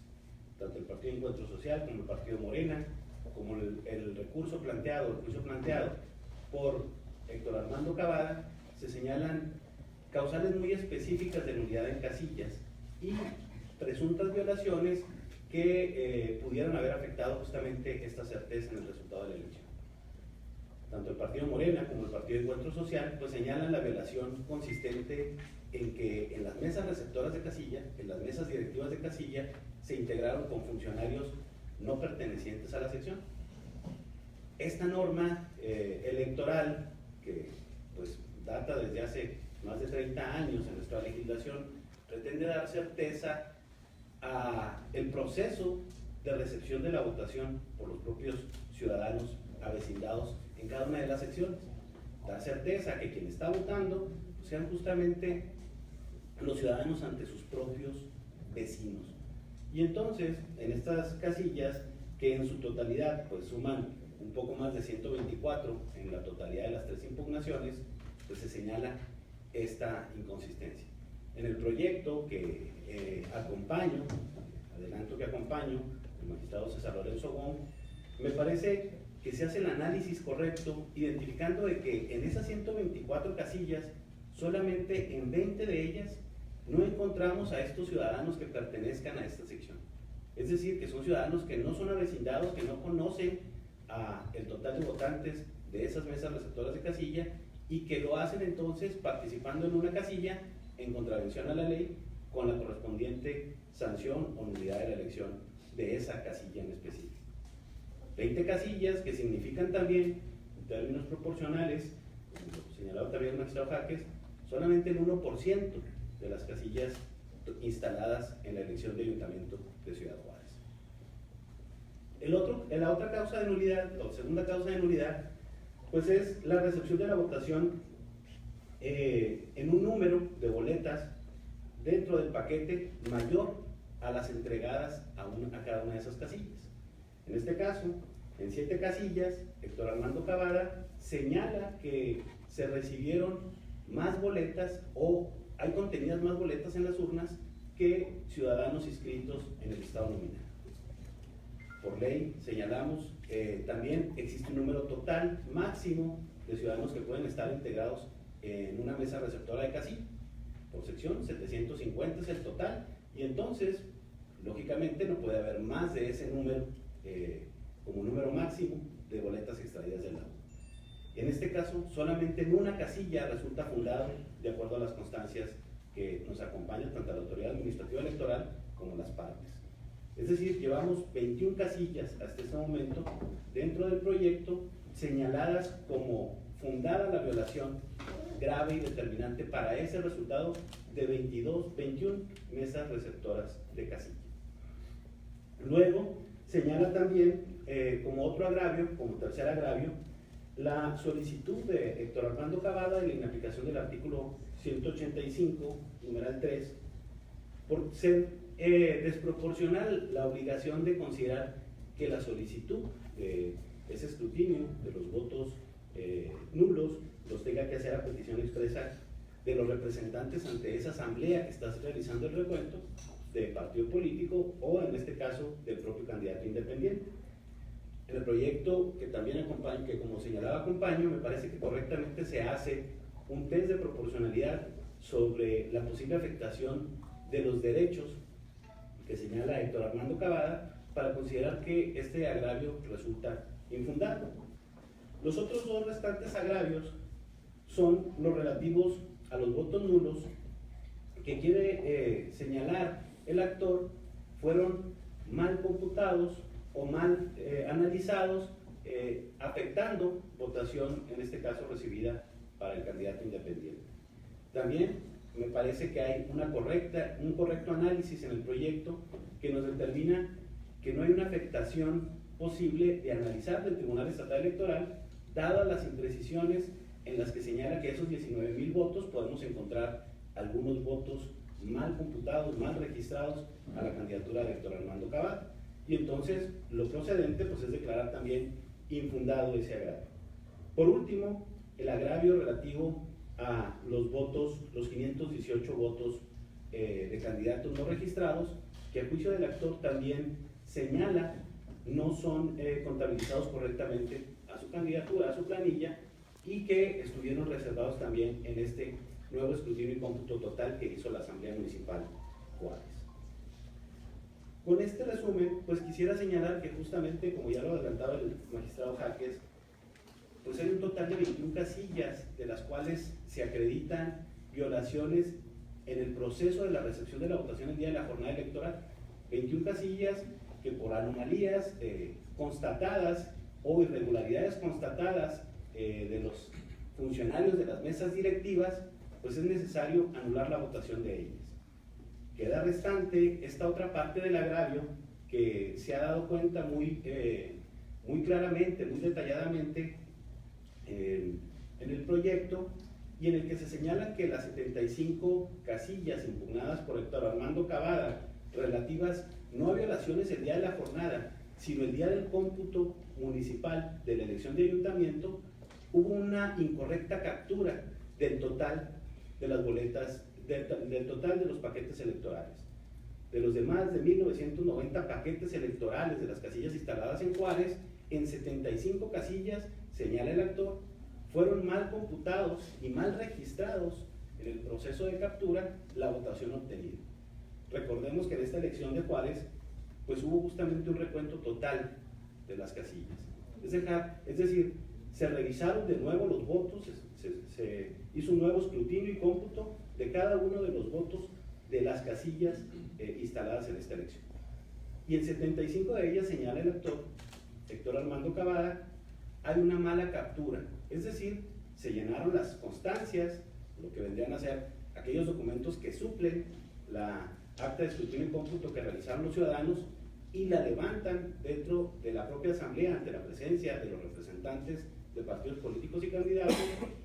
tanto el Partido Encuentro Social como el Partido Morena, como el recurso planteado, el juicio planteado por Héctor Armando Cavada. Se señalan causales muy específicas de nulidad en casillas y presuntas violaciones que pudieran haber afectado justamente esta certeza en el resultado de la elección. Tanto el partido Morena como el partido Encuentro Social pues señalan la violación consistente en que en las mesas receptoras de casilla, en las mesas directivas de casilla, se integraron con funcionarios no pertenecientes a la sección. Esta norma electoral, que pues data desde hace más de 30 años en nuestra legislación, pretende dar certeza al proceso de recepción de la votación por los propios ciudadanos avecindados en cada una de las secciones. Da certeza a que quien está votando sean justamente los ciudadanos ante sus propios vecinos. Y entonces, en estas casillas, que en su totalidad pues suman un poco más de 124 en la totalidad de las 3 impugnaciones, pues se señala esta inconsistencia. En el proyecto que adelanto que acompaño, el magistrado César Lorenzo Wong, me parece que se hace el análisis correcto, identificando de que en esas 124 casillas, solamente en 20 de ellas no encontramos a estos ciudadanos que pertenezcan a esta sección. Es decir, que son ciudadanos que no son avecindados, que no conocen el total de votantes de esas mesas receptoras de casilla y que lo hacen entonces participando en una casilla en contravención a la ley con la correspondiente sanción o nulidad de la elección de esa casilla en específico. 20 casillas que significan también, en términos proporcionales, como señalado también el magistrado Jaques, solamente el 1% de las casillas instaladas en la elección de ayuntamiento de Ciudad Juárez. La otra causa de nulidad, la segunda causa de nulidad, pues es la recepción de la votación en un número de boletas dentro del paquete mayor a las entregadas a cada una de esas casillas. En este caso, en 7 casillas, Héctor Armando Cavada señala que se recibieron más boletas o hay contenidas más boletas en las urnas que ciudadanos inscritos en el listado nominal. Por ley señalamos también existe un número total máximo de ciudadanos que pueden estar integrados en una mesa receptora de casilla. Por sección, 750 es el total, y entonces, lógicamente, no puede haber más de ese número como número máximo de boletas extraídas del lado. En este caso, solamente en una casilla resulta fundado, de acuerdo a las constancias que nos acompañan tanto la autoridad administrativa electoral como las partes. Es decir, llevamos 21 casillas hasta este momento dentro del proyecto señaladas como fundada la violación grave y determinante para ese resultado de 21 mesas receptoras de casilla. Luego, señala también como otro agravio, como tercer agravio, la solicitud de Héctor Armando Cavada de la inaplicación del artículo 185, numeral 3, por ser desproporcional la obligación de considerar que la solicitud de ese escrutinio de los votos nulos los tenga que hacer a petición expresa de los representantes ante esa asamblea que está realizando el recuento de partido político o en este caso del propio candidato independiente. En el proyecto que también acompaño, que como señalaba acompaño, me parece que correctamente se hace un test de proporcionalidad sobre la posible afectación de los derechos que señala Héctor Armando Cavada para considerar que este agravio resulta infundado. Los otros 2 restantes agravios son los relativos a los votos nulos que quiere señalar el actor fueron mal computados o mal analizados, afectando votación, en este caso recibida para el candidato independiente. También me parece que hay un correcto análisis en el proyecto que nos determina que no hay una afectación posible de analizar del Tribunal Estatal Electoral, dadas las imprecisiones en las que señala que esos 19,000 votos podemos encontrar algunos votos mal computados, mal registrados a la candidatura de Héctor Armando Cavada. Y entonces lo procedente pues, es declarar también infundado ese agravio. Por último, el agravio relativo a los votos, los 518 votos de candidatos no registrados, que a juicio del actor también señala no son contabilizados correctamente a su candidatura, a su planilla, y que estuvieron reservados también en este nuevo escrutinio y cómputo total que hizo la Asamblea Municipal Juárez. Con este resumen, pues quisiera señalar que justamente, como ya lo adelantaba el magistrado Jaques, pues hay un total de 21 casillas, de las cuales se acreditan violaciones en el proceso de la recepción de la votación el día de la jornada electoral. 21 casillas que por anomalías constatadas o irregularidades constatadas de los funcionarios de las mesas directivas, pues es necesario anular la votación de ellas. Queda restante esta otra parte del agravio que se ha dado cuenta muy claramente, muy detalladamente en el proyecto, y en el que se señala que las 75 casillas impugnadas por Héctor Armando Cavada, relativas no a violaciones el día de la jornada, sino el día del cómputo municipal de la elección de ayuntamiento, hubo una incorrecta captura del total de las boletas, del total de los paquetes electorales. De los demás de 1990 paquetes electorales de las casillas instaladas en Juárez, en 75 casillas, señala el actor, fueron mal computados y mal registrados en el proceso de captura la votación obtenida. Recordemos que en esta elección de Juárez, pues hubo justamente un recuento total de las casillas. Es decir, se revisaron de nuevo los votos, se hizo un nuevo escrutinio y cómputo de cada uno de los votos de las casillas instaladas en esta elección. Y en 75 de ellas, señala el actor, Héctor Armando Cavada, hay una mala captura. Es decir, se llenaron las constancias, lo que vendrían a ser aquellos documentos que suplen la acta de escrutinio y cómputo que realizaron los ciudadanos, y la levantan dentro de la propia asamblea ante la presencia de los representantes de partidos políticos y candidatos,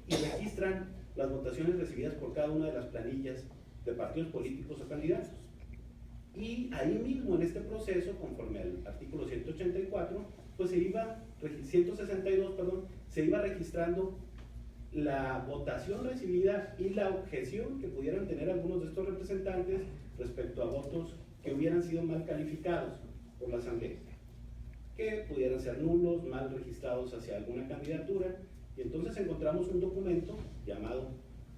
y registran las votaciones recibidas por cada una de las planillas de partidos políticos o candidatos. Y ahí mismo en este proceso, conforme al artículo 184, pues 162, se iba registrando la votación recibida y la objeción que pudieran tener algunos de estos representantes respecto a votos que hubieran sido mal calificados por la asamblea, que pudieran ser nulos, mal registrados hacia alguna candidatura. Y entonces encontramos un documento llamado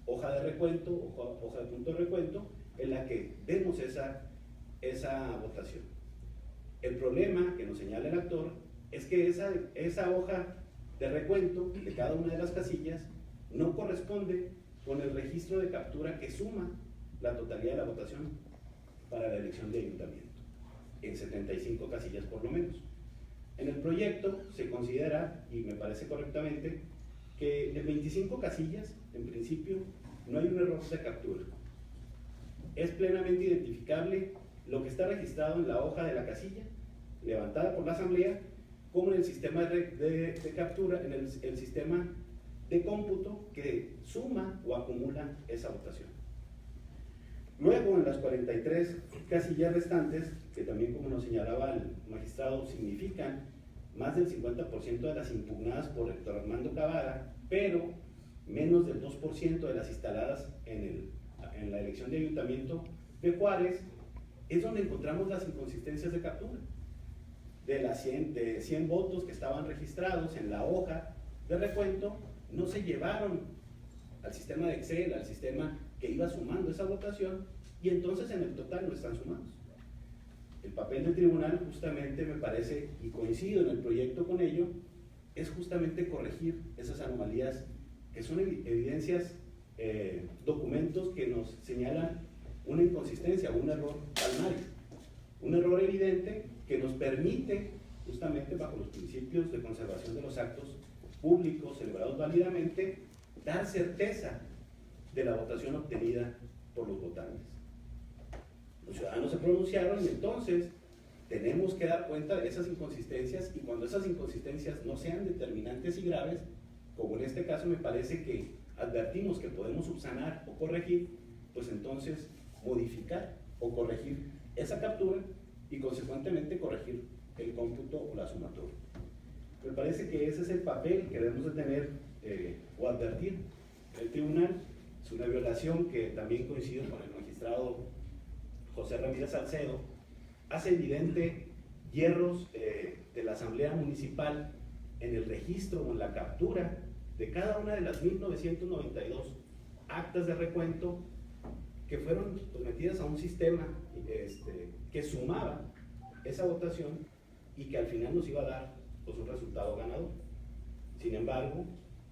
hoja de recuento, hoja de punto de recuento, en la que vemos esa votación. El problema que nos señala el actor es que esa hoja de recuento de cada una de las casillas no corresponde con el registro de captura que suma la totalidad de la votación para la elección de ayuntamiento, en 75 casillas por lo menos. En el proyecto se considera, y me parece correctamente, que en 25 casillas, en principio, no hay un error de captura. Es plenamente identificable lo que está registrado en la hoja de la casilla, levantada por la asamblea, como en el sistema de captura, en el sistema de cómputo que suma o acumula esa votación. Luego, en las 43 casillas restantes, que también, como nos señalaba el magistrado, significan más del 50% de las impugnadas por Héctor Armando Cavada, pero menos del 2% de las instaladas en la elección de ayuntamiento de Juárez, es donde encontramos las inconsistencias de captura. De 100 votos que estaban registrados en la hoja de recuento, no se llevaron al sistema de Excel, al sistema que iba sumando esa votación, y entonces en el total no están sumados. El papel del tribunal, justamente me parece, y coincido en el proyecto con ello, es justamente corregir esas anomalías que son evidencias, documentos que nos señalan una inconsistencia, un error palmario, un error evidente que nos permite, justamente bajo los principios de conservación de los actos públicos celebrados válidamente, dar certeza de la votación obtenida por los votantes. Los ciudadanos se pronunciaron y entonces tenemos que dar cuenta de esas inconsistencias, y cuando esas inconsistencias no sean determinantes y graves, como en este caso me parece que advertimos que podemos subsanar o corregir, pues entonces modificar o corregir esa captura y consecuentemente corregir el cómputo o la sumatoria. Me parece que ese es el papel que debemos de tener o advertir el tribunal. Es una violación que también coincido con el magistrado José Ramírez Salcedo, hace evidente hierros de la Asamblea Municipal en el registro o en la captura de cada una de las 1992 actas de recuento que fueron sometidas a un sistema que sumaba esa votación y que al final nos iba a dar pues, un resultado ganador. Sin embargo,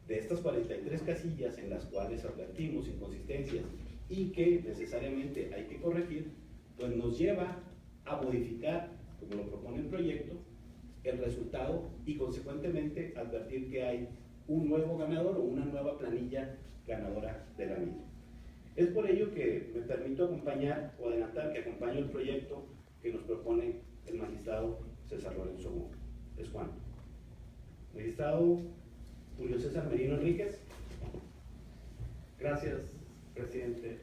de estas 43 casillas en las cuales advertimos inconsistencias y que necesariamente hay que corregir, pues nos lleva a modificar, como lo propone el proyecto, el resultado y consecuentemente advertir que hay un nuevo ganador o una nueva planilla ganadora de la misma. Es por ello que me permito acompañar o adelantar que acompaño el proyecto que nos propone el magistrado César Lorenzo Wong. Es Juan. Magistrado Julio César Merino Enríquez. Gracias, presidente.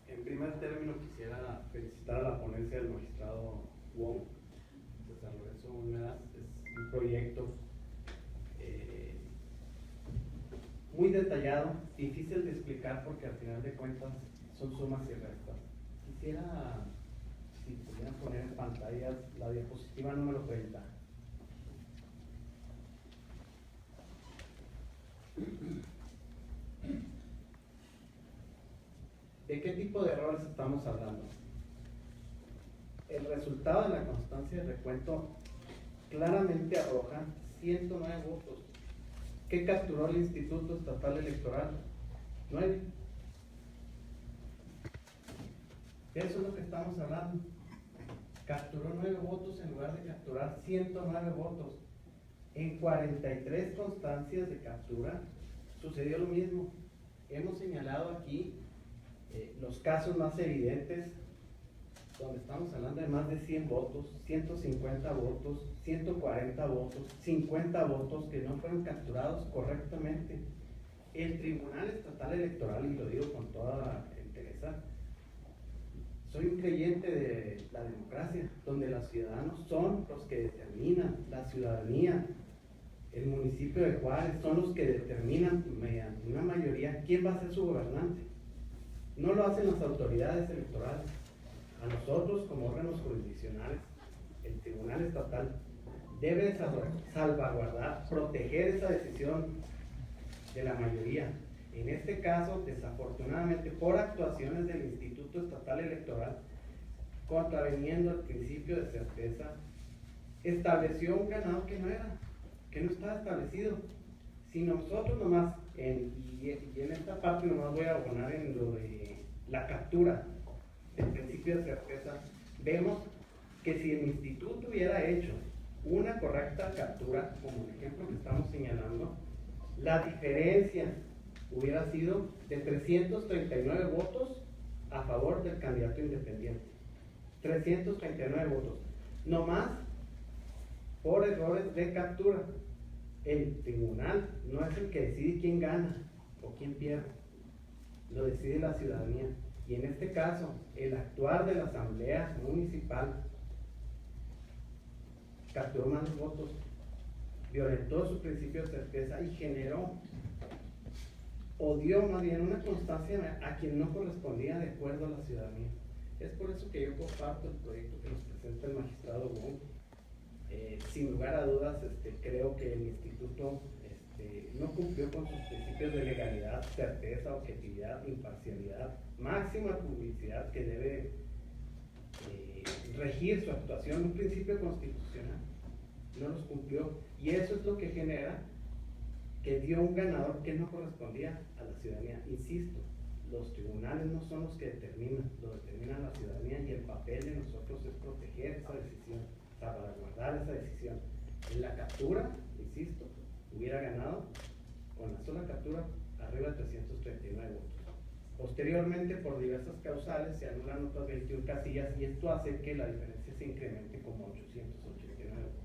En primer término quisiera felicitar a la ponencia del magistrado Wong. César Lorenzo Wong es un proyecto muy detallado, difícil de explicar porque al final de cuentas son sumas y restas. Quisiera, si pudieran poner en pantalla la diapositiva número 30. ¿De qué tipo de errores estamos hablando? El resultado de la constancia de recuento claramente arroja 109 votos. ¿Qué capturó el Instituto Estatal Electoral? 9. Eso es lo que estamos hablando. Capturó 9 votos en lugar de capturar 109 votos. En 43 constancias de captura sucedió lo mismo. Hemos señalado aquí los casos más evidentes, donde estamos hablando de más de 100 votos, 150 votos, 140 votos, 50 votos que no fueron capturados correctamente. El Tribunal Estatal Electoral, y lo digo con toda entereza, soy un creyente de la democracia, donde los ciudadanos son los que determinan, la ciudadanía, el municipio de Juárez son los que determinan mediante una mayoría quién va a ser su gobernante. No lo hacen las autoridades electorales. A nosotros, como órganos jurisdiccionales, el Tribunal Estatal debe salvaguardar, proteger esa decisión de la mayoría. En este caso, desafortunadamente, por actuaciones del Instituto Estatal Electoral, contraviniendo el principio de certeza, estableció un ganador que no estaba establecido. Si nosotros nomás, y en esta parte nomás voy a abonar en lo de la captura, el principio de certeza, vemos que si el instituto hubiera hecho una correcta captura, como el ejemplo que estamos señalando, la diferencia hubiera sido de 339 votos a favor del candidato independiente. 339 votos. No más por errores de captura. El tribunal no es el que decide quién gana o quién pierde. Lo decide la ciudadanía. Y en este caso, el actuar de la Asamblea Municipal capturó más votos, violentó su principio de certeza y generó o dio más bien una constancia a quien no correspondía de acuerdo a la ciudadanía. Es por eso que yo comparto el proyecto que nos presenta el magistrado Wong. Sin lugar a dudas, creo que el instituto no cumplió con sus principios de legalidad, certeza, objetividad, imparcialidad, máxima publicidad que debe regir su actuación, un principio constitucional. No los cumplió y eso es lo que genera que dio un ganador que no correspondía a la ciudadanía. Insisto, los tribunales no son los que determinan, lo determina la ciudadanía y el papel de nosotros es proteger esa decisión, salvaguardar esa decisión. En la captura, insisto, hubiera ganado con la sola captura arriba de 339 votos. Posteriormente, por diversas causales, se anulan otras 21 casillas y esto hace que la diferencia se incremente como 889 votos.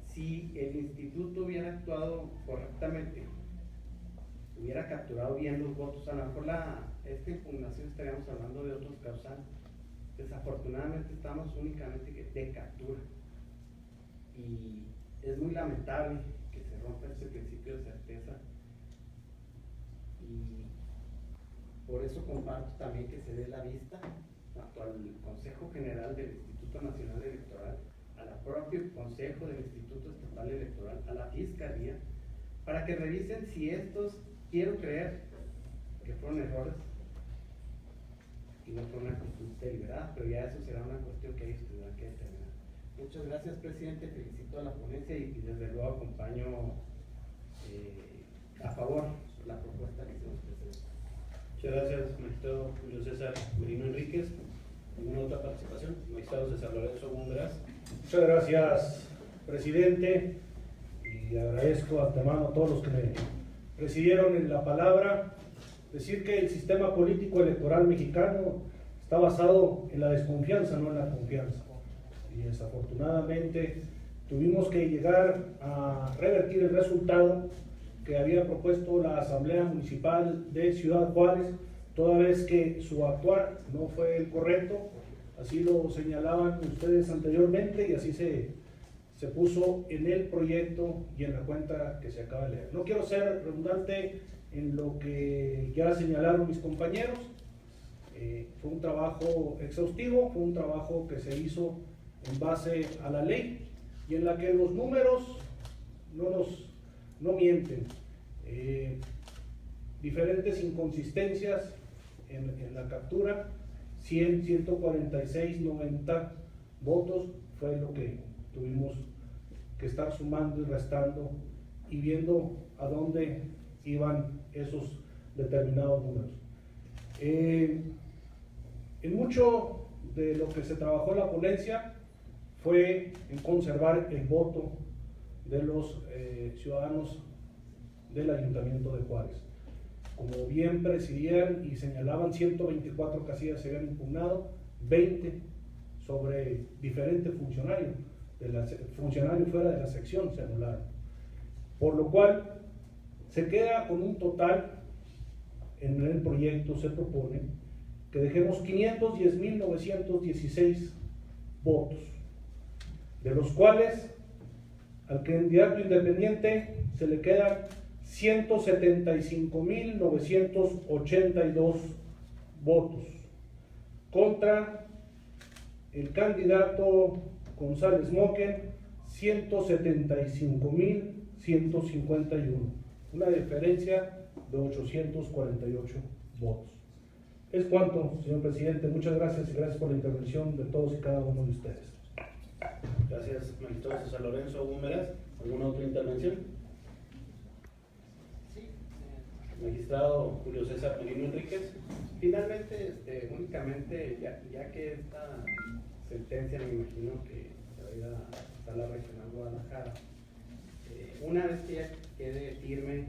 Si el instituto hubiera actuado correctamente, hubiera capturado bien los votos, a lo mejor esta impugnación estaríamos hablando de otros causales. Desafortunadamente estamos únicamente de captura y es muy lamentable que se rompa ese principio de certeza y por eso comparto también que se dé la vista tanto al Consejo General del Instituto Nacional Electoral, al propio Consejo del Instituto Estatal Electoral, a la Fiscalía, para que revisen si estos, quiero creer que fueron errores y no por una cuestión deliberada, pero ya eso será una cuestión que ellos tendrán que determinar. Muchas gracias, presidente, felicito a la ponencia y desde luego acompaño a favor la propuesta que se nos presenta. Muchas gracias, magistrado Julio César Merino Enríquez. ¿Alguna otra participación? Magistrado César Lorenzo Gómez. Muchas gracias, presidente, y agradezco de antemano a todos los que me presidieron en la palabra. Decir que el sistema político electoral mexicano está basado en la desconfianza, no en la confianza. Y desafortunadamente tuvimos que llegar a revertir el resultado que había propuesto la Asamblea Municipal de Ciudad Juárez, toda vez que su actuar no fue el correcto. Así lo señalaban ustedes anteriormente y así se puso en el proyecto y en la cuenta que se acaba de leer. No quiero ser redundante en lo que ya señalaron mis compañeros. Fue un trabajo exhaustivo, fue un trabajo que se hizo en base a la ley y en la que los números no mienten. Diferentes inconsistencias en la captura, 100, 146, 90 votos fue lo que tuvimos que estar sumando y restando y viendo a dónde iban esos determinados números. En mucho de lo que se trabajó en la ponencia fue en conservar el voto de los ciudadanos del Ayuntamiento de Juárez. Como bien presidían y señalaban, 124 casillas se habían impugnado, 20 sobre diferentes funcionarios, funcionarios fuera de la sección se anularon. Por lo cual se queda con un total, en el proyecto se propone que dejemos 510.916 votos, de los cuales al candidato independiente se le quedan 175.982 votos, contra el candidato González Moquen 175.151, una diferencia de 848 votos. Es cuanto, señor presidente. Muchas gracias y gracias por la intervención de todos y cada uno de ustedes. Gracias, magistrado César Lorenzo Gómez. ¿Alguna otra intervención? Magistrado Julio César Merino Enríquez. Finalmente, únicamente, ya que esta sentencia me imagino que se va a ir a la Sala Regional Guadalajara, una vez que ya quede firme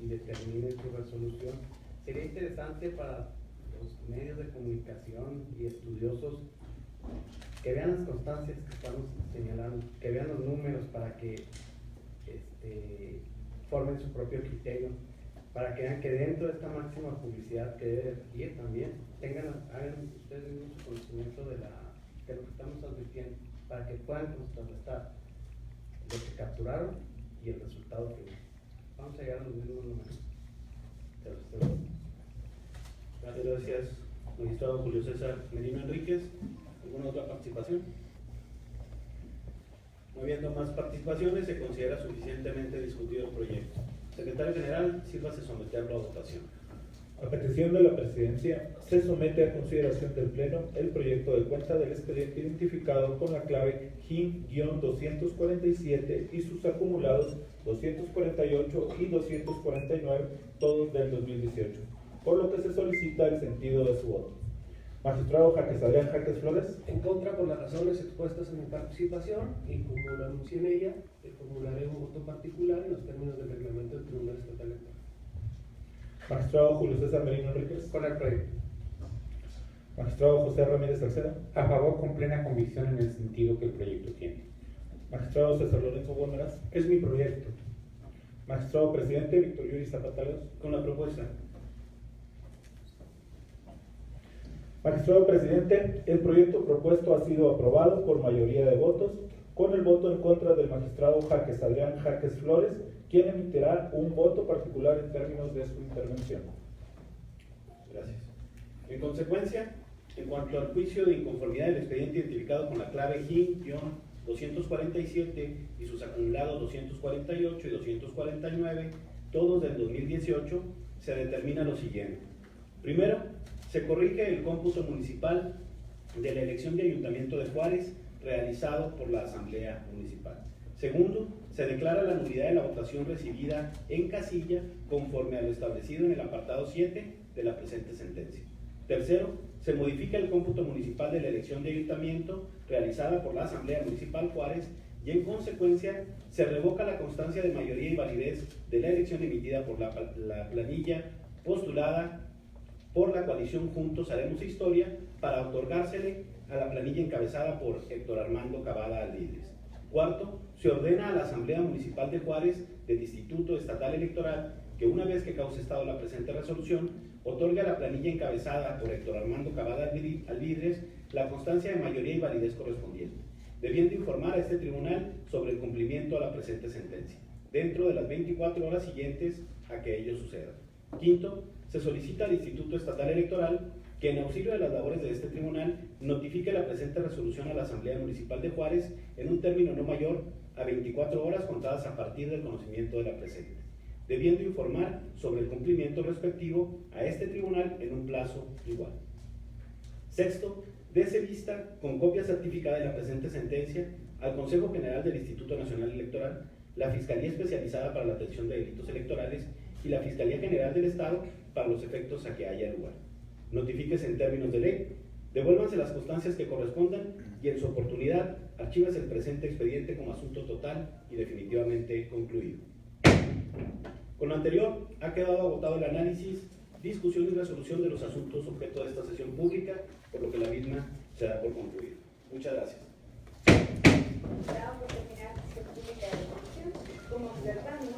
y determine su resolución, sería interesante para los medios de comunicación y estudiosos que vean las constancias que estamos señalando, que vean los números para que formen su propio criterio, para que vean que dentro de esta máxima publicidad que debe ir también, hagan ustedes mismos su conocimiento de lo que estamos advirtiendo, para que puedan contrarrestar lo que capturaron y el resultado final. Vamos a llegar a los mismos números. Gracias, magistrado Julio César Merino Enríquez. ¿Alguna otra participación? No habiendo más participaciones, se considera suficientemente discutido el proyecto. Secretario General, sírvase someterlo a votación. A petición de la Presidencia, se somete a consideración del Pleno el proyecto de cuenta del expediente identificado con la clave JIN-247 y sus acumulados 248 y 249, todos del 2018, por lo que se solicita el sentido de su voto. Magistrado Jaques Adrián Jaques Flores. En contra, por las razones expuestas en mi participación y como lo anuncié en ella, formularé un voto particular en los términos del reglamento del Tribunal Estatal Electoral. Magistrado Julio César Merino Enríquez. Con el proyecto. Magistrado José Ramírez Salcedo. A favor, con plena convicción en el sentido que el proyecto tiene. Magistrado César Lorenzo Gómez. Es mi proyecto. Magistrado Presidente Víctor Yuri Zapata Leos. Con la propuesta. Magistrado Presidente, el proyecto propuesto ha sido aprobado por mayoría de votos, con el voto en contra del magistrado Jaques Adrián Jaques Flores, quien emitirá un voto particular en términos de su intervención. Gracias. En consecuencia, en cuanto al juicio de inconformidad del expediente identificado con la clave JIN-247 y sus acumulados 248 y 249, todos del 2018, se determina lo siguiente. Primero, se corrige el cómputo municipal de la elección de Ayuntamiento de Juárez realizado por la Asamblea Municipal. Segundo, se declara la nulidad de la votación recibida en casilla conforme a lo establecido en el apartado 7 de la presente sentencia. Tercero, se modifica el cómputo municipal de la elección de Ayuntamiento realizada por la Asamblea Municipal Juárez y en consecuencia se revoca la constancia de mayoría y validez de la elección emitida por la planilla postulada por la coalición Juntos Haremos Historia para otorgársele a la planilla encabezada por Héctor Armando Cavada Alvidres. Cuarto, se ordena a la Asamblea Municipal de Juárez del Instituto Estatal Electoral que una vez que cause estado la presente resolución, otorgue a la planilla encabezada por Héctor Armando Cavada Alvidres la constancia de mayoría y validez correspondiente, debiendo informar a este tribunal sobre el cumplimiento a la presente sentencia, dentro de las 24 horas siguientes a que ello suceda. Quinto, se solicita al Instituto Estatal Electoral que en auxilio de las labores de este tribunal notifique la presente resolución a la Asamblea Municipal de Juárez en un término no mayor a 24 horas contadas a partir del conocimiento de la presente, debiendo informar sobre el cumplimiento respectivo a este tribunal en un plazo igual. Sexto, dese vista con copia certificada de la presente sentencia al Consejo General del Instituto Nacional Electoral, la Fiscalía Especializada para la Atención de Delitos Electorales y la Fiscalía General del Estado para los efectos a que haya lugar. Notifíquese en términos de ley, devuélvanse las constancias que correspondan y en su oportunidad archívese el presente expediente como asunto total y definitivamente concluido. Con lo anterior, ha quedado agotado el análisis, discusión y resolución de los asuntos objeto de esta sesión pública, por lo que la misma se da por concluida. Muchas gracias. Damos por terminar la sesión pública de la comisión. Como observamos,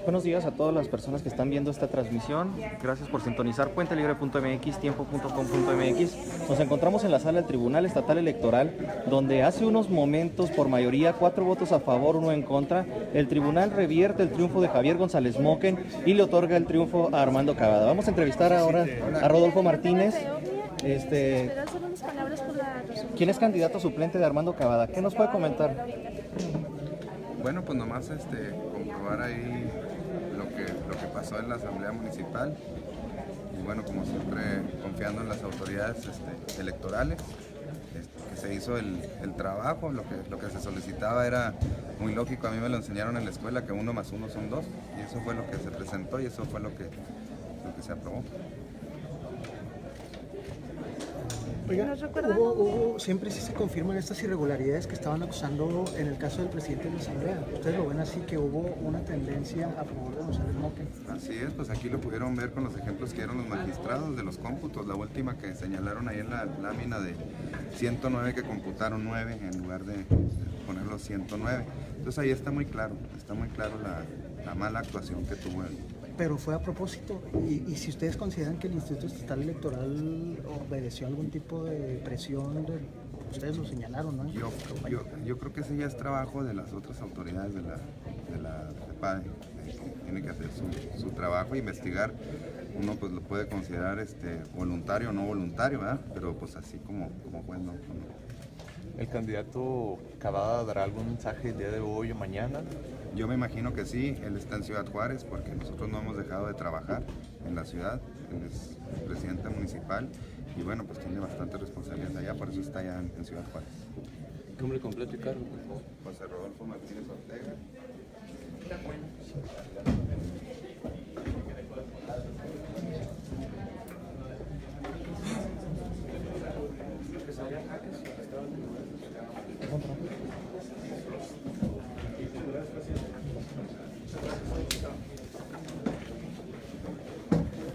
buenos días a todas las personas que están viendo esta transmisión. Gracias por sintonizar puentelibre.mx, tiempo.com.mx. Nos encontramos en la sala del Tribunal Estatal Electoral, donde hace unos momentos, por mayoría, 4 votos a favor, 1 en contra, el tribunal revierte el triunfo de Javier González Moquen y le otorga el triunfo a Armando Cavada. Vamos a entrevistar ahora a Rodolfo Martínez. ¿Quién es candidato suplente de Armando Cavada? ¿Qué nos puede comentar? Bueno, pues nomás comprobar ahí lo que pasó en la Asamblea Municipal y bueno, como siempre confiando en las autoridades electorales, que se hizo el trabajo, lo que se solicitaba era muy lógico, a mí me lo enseñaron en la escuela que 1 más 1 son 2 y eso fue lo que se presentó y eso fue lo que se aprobó. Oiga, siempre sí se confirman estas irregularidades que estaban acusando en el caso del presidente de la Asamblea. ¿Ustedes lo ven así, que hubo una tendencia a favor de González Moquen? Así es, pues aquí lo pudieron ver con los ejemplos que dieron los magistrados de los cómputos. La última que señalaron ahí en la lámina de 109 que computaron 9 en lugar de poner los 109. Entonces ahí está muy claro la mala actuación que tuvo él. Pero fue a propósito, y si ustedes consideran que el Instituto Estatal Electoral obedeció algún tipo de presión, ustedes lo señalaron, ¿no? Yo creo que ese ya es trabajo de las otras autoridades de la PADE, tiene que hacer su trabajo, investigar. Uno pues lo puede considerar voluntario o no voluntario, ¿verdad? Pero pues así como juez no. ¿El candidato Cavada dará algún mensaje el día de hoy o mañana? Yo me imagino que sí, él está en Ciudad Juárez porque nosotros no hemos dejado de trabajar en la ciudad, él es presidente municipal y bueno, pues tiene bastante responsabilidad allá, por eso está allá en Ciudad Juárez. Nombre completo y cargo, por favor. José Rodolfo Martínez Ortega.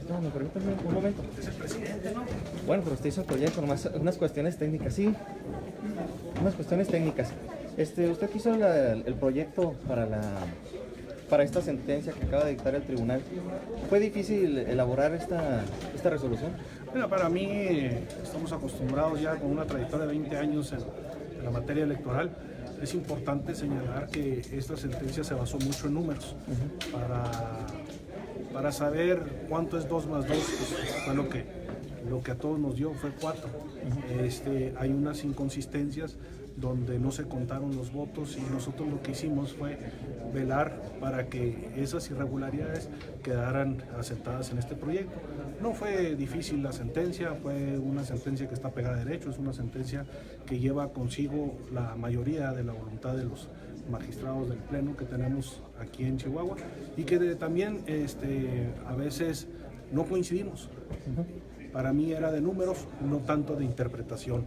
No, me permítame un momento. Es el presidente, ¿no? Bueno, pero usted hizo el proyecto, nomás unas cuestiones técnicas, sí. Unas cuestiones técnicas. Usted hizo el proyecto para esta sentencia que acaba de dictar el tribunal. ¿Fue difícil elaborar esta resolución? Bueno, para mí estamos acostumbrados ya con una trayectoria de 20 años en la materia electoral. Es importante señalar que esta sentencia se basó mucho en números para para saber cuánto es 2 más 2, pues, fue lo que a todos nos dio, fue 4. Hay unas inconsistencias donde no se contaron los votos y nosotros lo que hicimos fue velar para que esas irregularidades quedaran aceptadas en este proyecto. No fue difícil la sentencia, fue una sentencia que está pegada a derecho, es una sentencia que lleva consigo la mayoría de la voluntad de los magistrados del Pleno que tenemos aquí en Chihuahua y que también a veces no coincidimos. Para mí era de números, no tanto de interpretación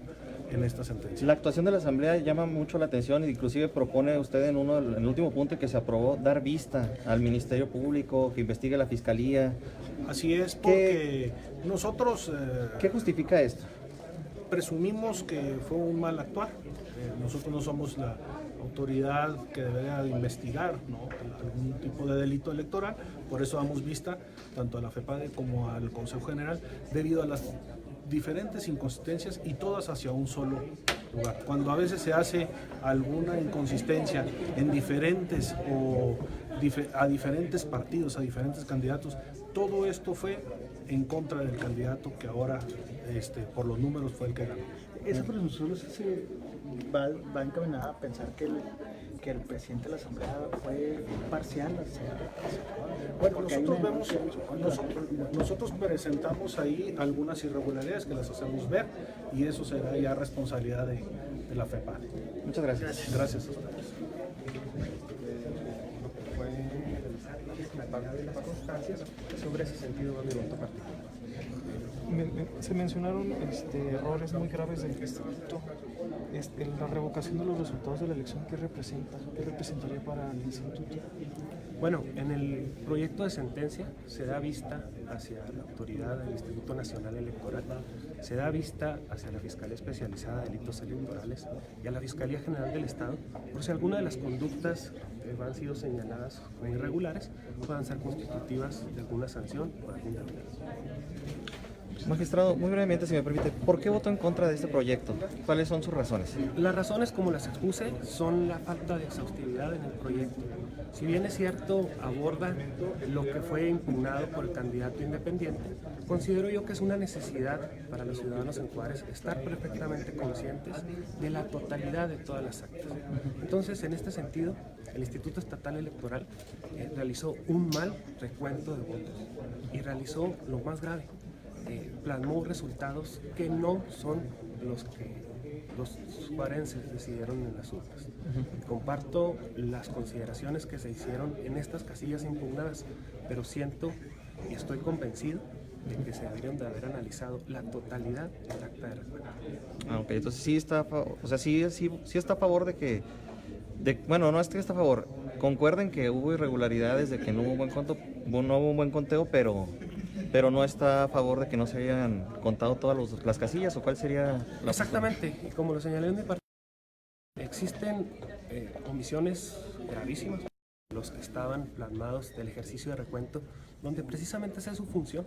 en esta sentencia. La actuación de la Asamblea llama mucho la atención e inclusive propone usted en el último punto que se aprobó dar vista al Ministerio Público, que investigue la Fiscalía. Así es, porque nosotros... ¿Qué justifica esto? Presumimos que fue un mal actuar. Nosotros no somos la autoridad que debería de investigar, ¿no?, algún tipo de delito electoral, por eso damos vista tanto a la FEPADE como al Consejo General debido a las diferentes inconsistencias y todas hacia un solo lugar. Cuando a veces se hace alguna inconsistencia en diferentes a diferentes partidos, a diferentes candidatos, todo esto fue en contra del candidato que ahora por los números fue el que ganó. Esa presunción va encaminada a pensar que el presidente de la Asamblea fue parcial. Bueno, nosotros presentamos ahí algunas irregularidades que las hacemos ver y eso será ya responsabilidad de la FEPADE. Muchas gracias. Gracias a ustedes. Las constancias sobre ese sentido de voto particular. Se mencionaron errores muy graves del instituto. La revocación de los resultados de la elección, ¿qué representaría para el instituto? Bueno, en el proyecto de sentencia se da vista hacia la autoridad del Instituto Nacional Electoral, se da vista hacia la Fiscalía Especializada de Delitos Electorales y a la Fiscalía General del Estado por si alguna de las conductas que han sido señaladas como irregulares puedan ser constitutivas de alguna sanción o algún delito. Magistrado, muy brevemente, si me permite, ¿por qué votó en contra de este proyecto? ¿Cuáles son sus razones? Las razones, como las expuse, son la falta de exhaustividad en el proyecto. Si bien es cierto, aborda lo que fue impugnado por el candidato independiente, considero yo que es una necesidad para los ciudadanos en Juárez estar perfectamente conscientes de la totalidad de todas las actas. Entonces, en este sentido, el Instituto Estatal Electoral realizó un mal recuento de votos y realizó lo más grave. Plasmó resultados que no son los que los juarenses decidieron en las urnas. Comparto las consideraciones que se hicieron en estas casillas impugnadas, pero siento y estoy convencido de que se deberían de haber analizado la totalidad del acta de recuento. Ok, entonces sí está, sí está a favor de que, bueno, no es que está a favor, concuerden que hubo irregularidades, de que no hubo un buen conteo, pero no está a favor de que no se hayan contado todas las casillas, ¿o cuál sería la Exactamente, y como lo señalé en mi parte, existen omisiones gravísimas, los que estaban plasmados del ejercicio de recuento, donde precisamente esa es su función,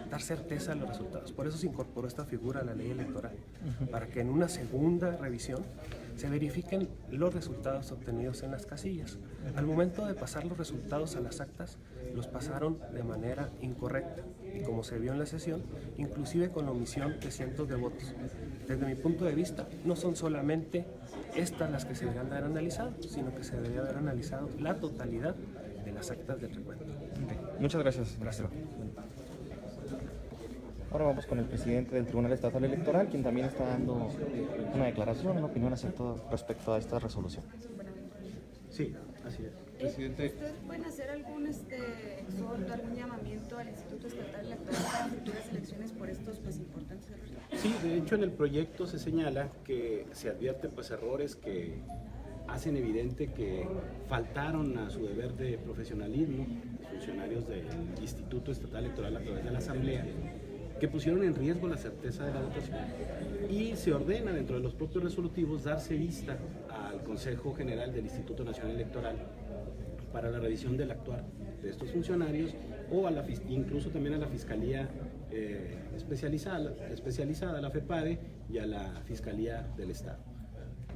dar certeza a los resultados. Por eso se incorporó esta figura a la ley electoral, para que en una segunda revisión se verifiquen los resultados obtenidos en las casillas. Al momento de pasar los resultados a las actas, los pasaron de manera incorrecta y, como se vio en la sesión, inclusive con la omisión de cientos de votos. Desde mi punto de vista, no son solamente estas las que se deberían de haber analizado, sino que se debería haber analizado la totalidad de las actas del recuento. Okay. Muchas gracias. Gracias. Ahora vamos con el presidente del Tribunal Estatal Electoral, quien también está dando una declaración, una opinión respecto a esta resolución. Sí, así es. Presidente, ¿ustedes pueden hacer algún exhorto, algún llamamiento al Instituto Estatal Electoral para futuras elecciones por estos importantes errores? Sí, de hecho en el proyecto se señala que se advierten errores que hacen evidente que faltaron a su deber de profesionalismo funcionarios del Instituto Estatal Electoral a través de la Asamblea, que pusieron en riesgo la certeza de la votación, y se ordena dentro de los propios resolutivos darse vista al Consejo General del Instituto Nacional Electoral para la revisión del actuar de estos funcionarios o incluso también a la Fiscalía especializada, la FEPADE, y a la Fiscalía del Estado.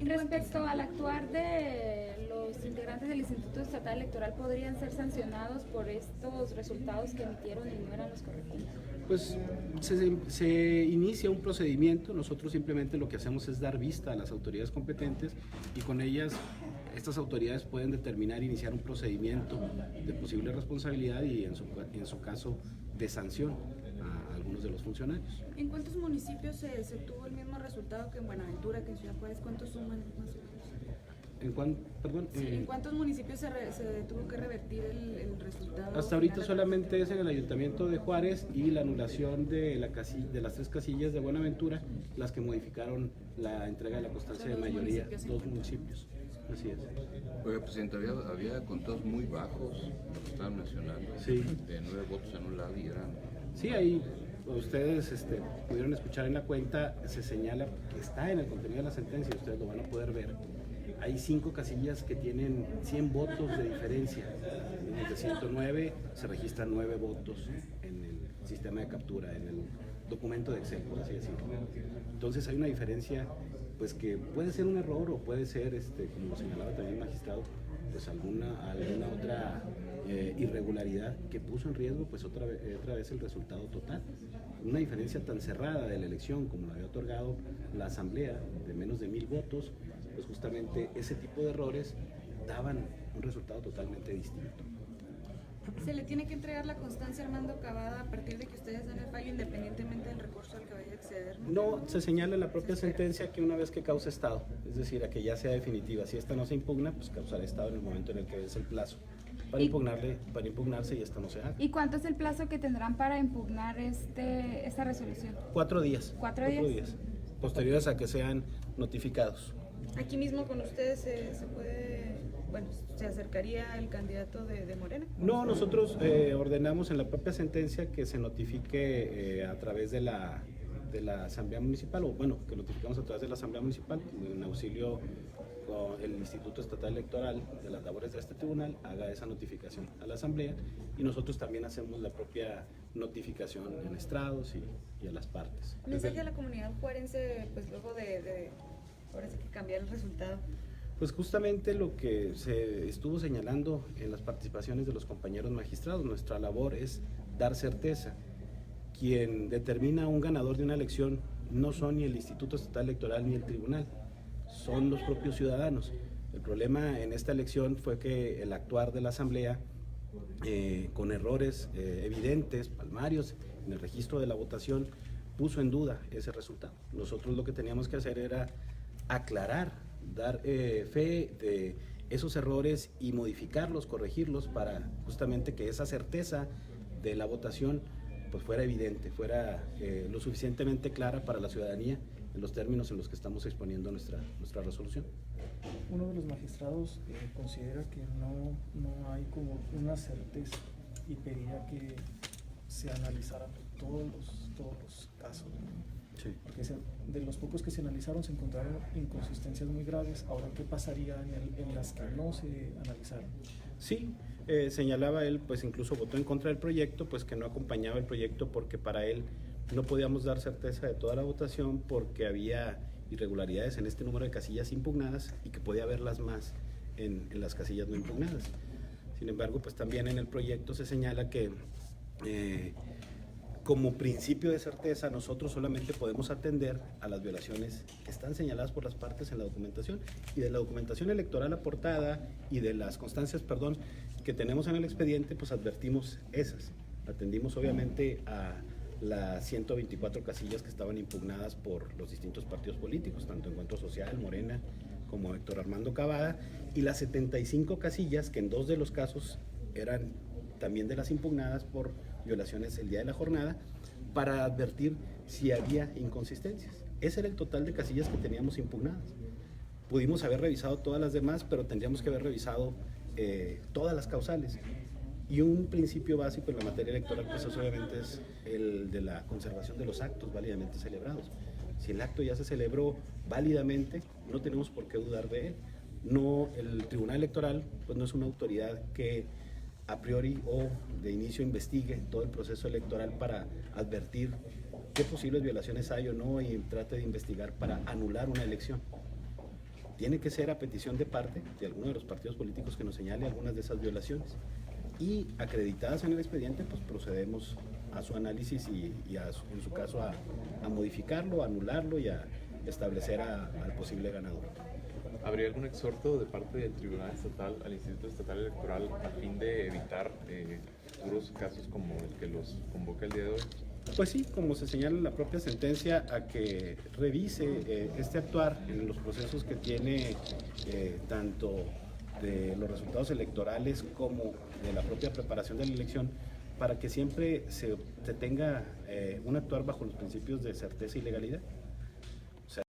Respecto al actuar de los integrantes del Instituto Estatal Electoral, ¿podrían ser sancionados por estos resultados que emitieron y no eran los correctos? Pues se inicia un procedimiento, nosotros simplemente lo que hacemos es dar vista a las autoridades competentes y con ellas estas autoridades pueden determinar, iniciar un procedimiento de posible responsabilidad y en su caso de sanción a algunos de los funcionarios. ¿En cuántos municipios se tuvo el mismo resultado que en Buenaventura, que en Ciudad Juárez? ¿Cuántos suman más o menos? ¿En cuántos municipios se tuvo que revertir el resultado? Hasta ahorita solamente es en el Ayuntamiento de Juárez y la anulación de las 3 casillas de Buenaventura las que modificaron la entrega de la constancia de mayoría, 2 municipios. Así es. Oiga, presidente, había contados muy bajos, lo que estaban mencionando, sí, de 9 votos anulados y eran... Sí, ahí ustedes pudieron escuchar en la cuenta, se señala que está en el contenido de la sentencia, ustedes lo van a poder ver. Hay 5 casillas que tienen 100 votos de diferencia. De 109 se registran 9 votos en el sistema de captura, en el documento de Excel, por así decirlo. Entonces hay una diferencia, pues que puede ser un error o puede ser, como señalaba también el magistrado, pues alguna otra irregularidad que puso en riesgo pues otra vez el resultado total. Una diferencia tan cerrada de la elección como la había otorgado la Asamblea de menos de 1000 votos, pues justamente ese tipo de errores daban un resultado totalmente distinto. ¿Se le tiene que entregar la constancia a Armando Cavada a partir de que ustedes dan el fallo independientemente del recurso al que vaya a acceder? No, se señala en la propia sentencia que una vez que cause estado, es decir, a que ya sea definitiva. Si esta no se impugna, pues causará estado en el momento en el que vence el plazo para impugnarse y esta no se haga. ¿Y cuánto es el plazo que tendrán para impugnar esta resolución? 4 días. ¿4 días? Posteriores a que sean notificados. Aquí mismo con ustedes se puede, se acercaría el candidato de Morena. No, nosotros ordenamos en la propia sentencia que se notifique a través de la Asamblea Municipal, que notificamos a través de la Asamblea Municipal, en auxilio con el Instituto Estatal Electoral de las labores de este tribunal, haga esa notificación a la Asamblea y nosotros también hacemos la propia notificación en estrados y a las partes. Mensaje a la comunidad juarense, pues luego de ahora sí que cambiar el resultado. Pues justamente lo que se estuvo señalando en las participaciones de los compañeros magistrados, nuestra labor es dar certeza. Quien determina un ganador de una elección no son ni el Instituto Estatal Electoral ni el tribunal, son los propios ciudadanos. El problema en esta elección fue que el actuar de la Asamblea, con errores evidentes, palmarios, en el registro de la votación, puso en duda ese resultado. Nosotros lo que teníamos que hacer era aclarar, dar fe de esos errores y modificarlos, corregirlos para justamente que esa certeza de la votación pues fuera evidente, fuera lo suficientemente clara para la ciudadanía en los términos en los que estamos exponiendo nuestra resolución. Uno de los magistrados considera que no hay como una certeza y pedía que se analizaran todos los casos. Sí. Porque de los pocos que se analizaron se encontraron inconsistencias muy graves. Ahora, ¿qué pasaría en las que no se analizaron? Sí, señalaba él, pues incluso votó en contra del proyecto, pues que no acompañaba el proyecto porque para él no podíamos dar certeza de toda la votación porque había irregularidades en este número de casillas impugnadas y que podía haberlas más en las casillas no impugnadas. Sin embargo, pues también en el proyecto se señala que como principio de certeza nosotros solamente podemos atender a las violaciones que están señaladas por las partes en la documentación y de la documentación electoral aportada y de las constancias, que tenemos en el expediente, pues advertimos esas. Atendimos obviamente a las 124 casillas que estaban impugnadas por los distintos partidos políticos, tanto Encuentro Social, Morena, como Héctor Armando Cavada, y las 75 casillas que en 2 de los casos eran también de las impugnadas por violaciones el día de la jornada, para advertir si había inconsistencias. Ese era el total de casillas que teníamos impugnadas. Pudimos haber revisado todas las demás, pero tendríamos que haber revisado todas las causales. Y un principio básico en la materia electoral, pues obviamente es el de la conservación de los actos válidamente celebrados. Si el acto ya se celebró válidamente, no tenemos por qué dudar de él. No, el Tribunal Electoral pues no es una autoridad que a priori o de inicio investigue todo el proceso electoral para advertir qué posibles violaciones hay o no y trate de investigar para anular una elección. tiene que ser a petición de parte de alguno de los partidos políticos que nos señale algunas de esas violaciones. Y acreditadas en el expediente, pues procedemos a su análisis y en su caso a modificarlo, a anularlo y a establecer al posible ganador. ¿Habría algún exhorto de parte del Tribunal Estatal al Instituto Estatal Electoral a fin de evitar futuros casos como el que los convoca el día de hoy? Pues sí, como se señala en la propia sentencia, a que revise este actuar en los procesos que tiene tanto de los resultados electorales como de la propia preparación de la elección, para que siempre se tenga un actuar bajo los principios de certeza y legalidad.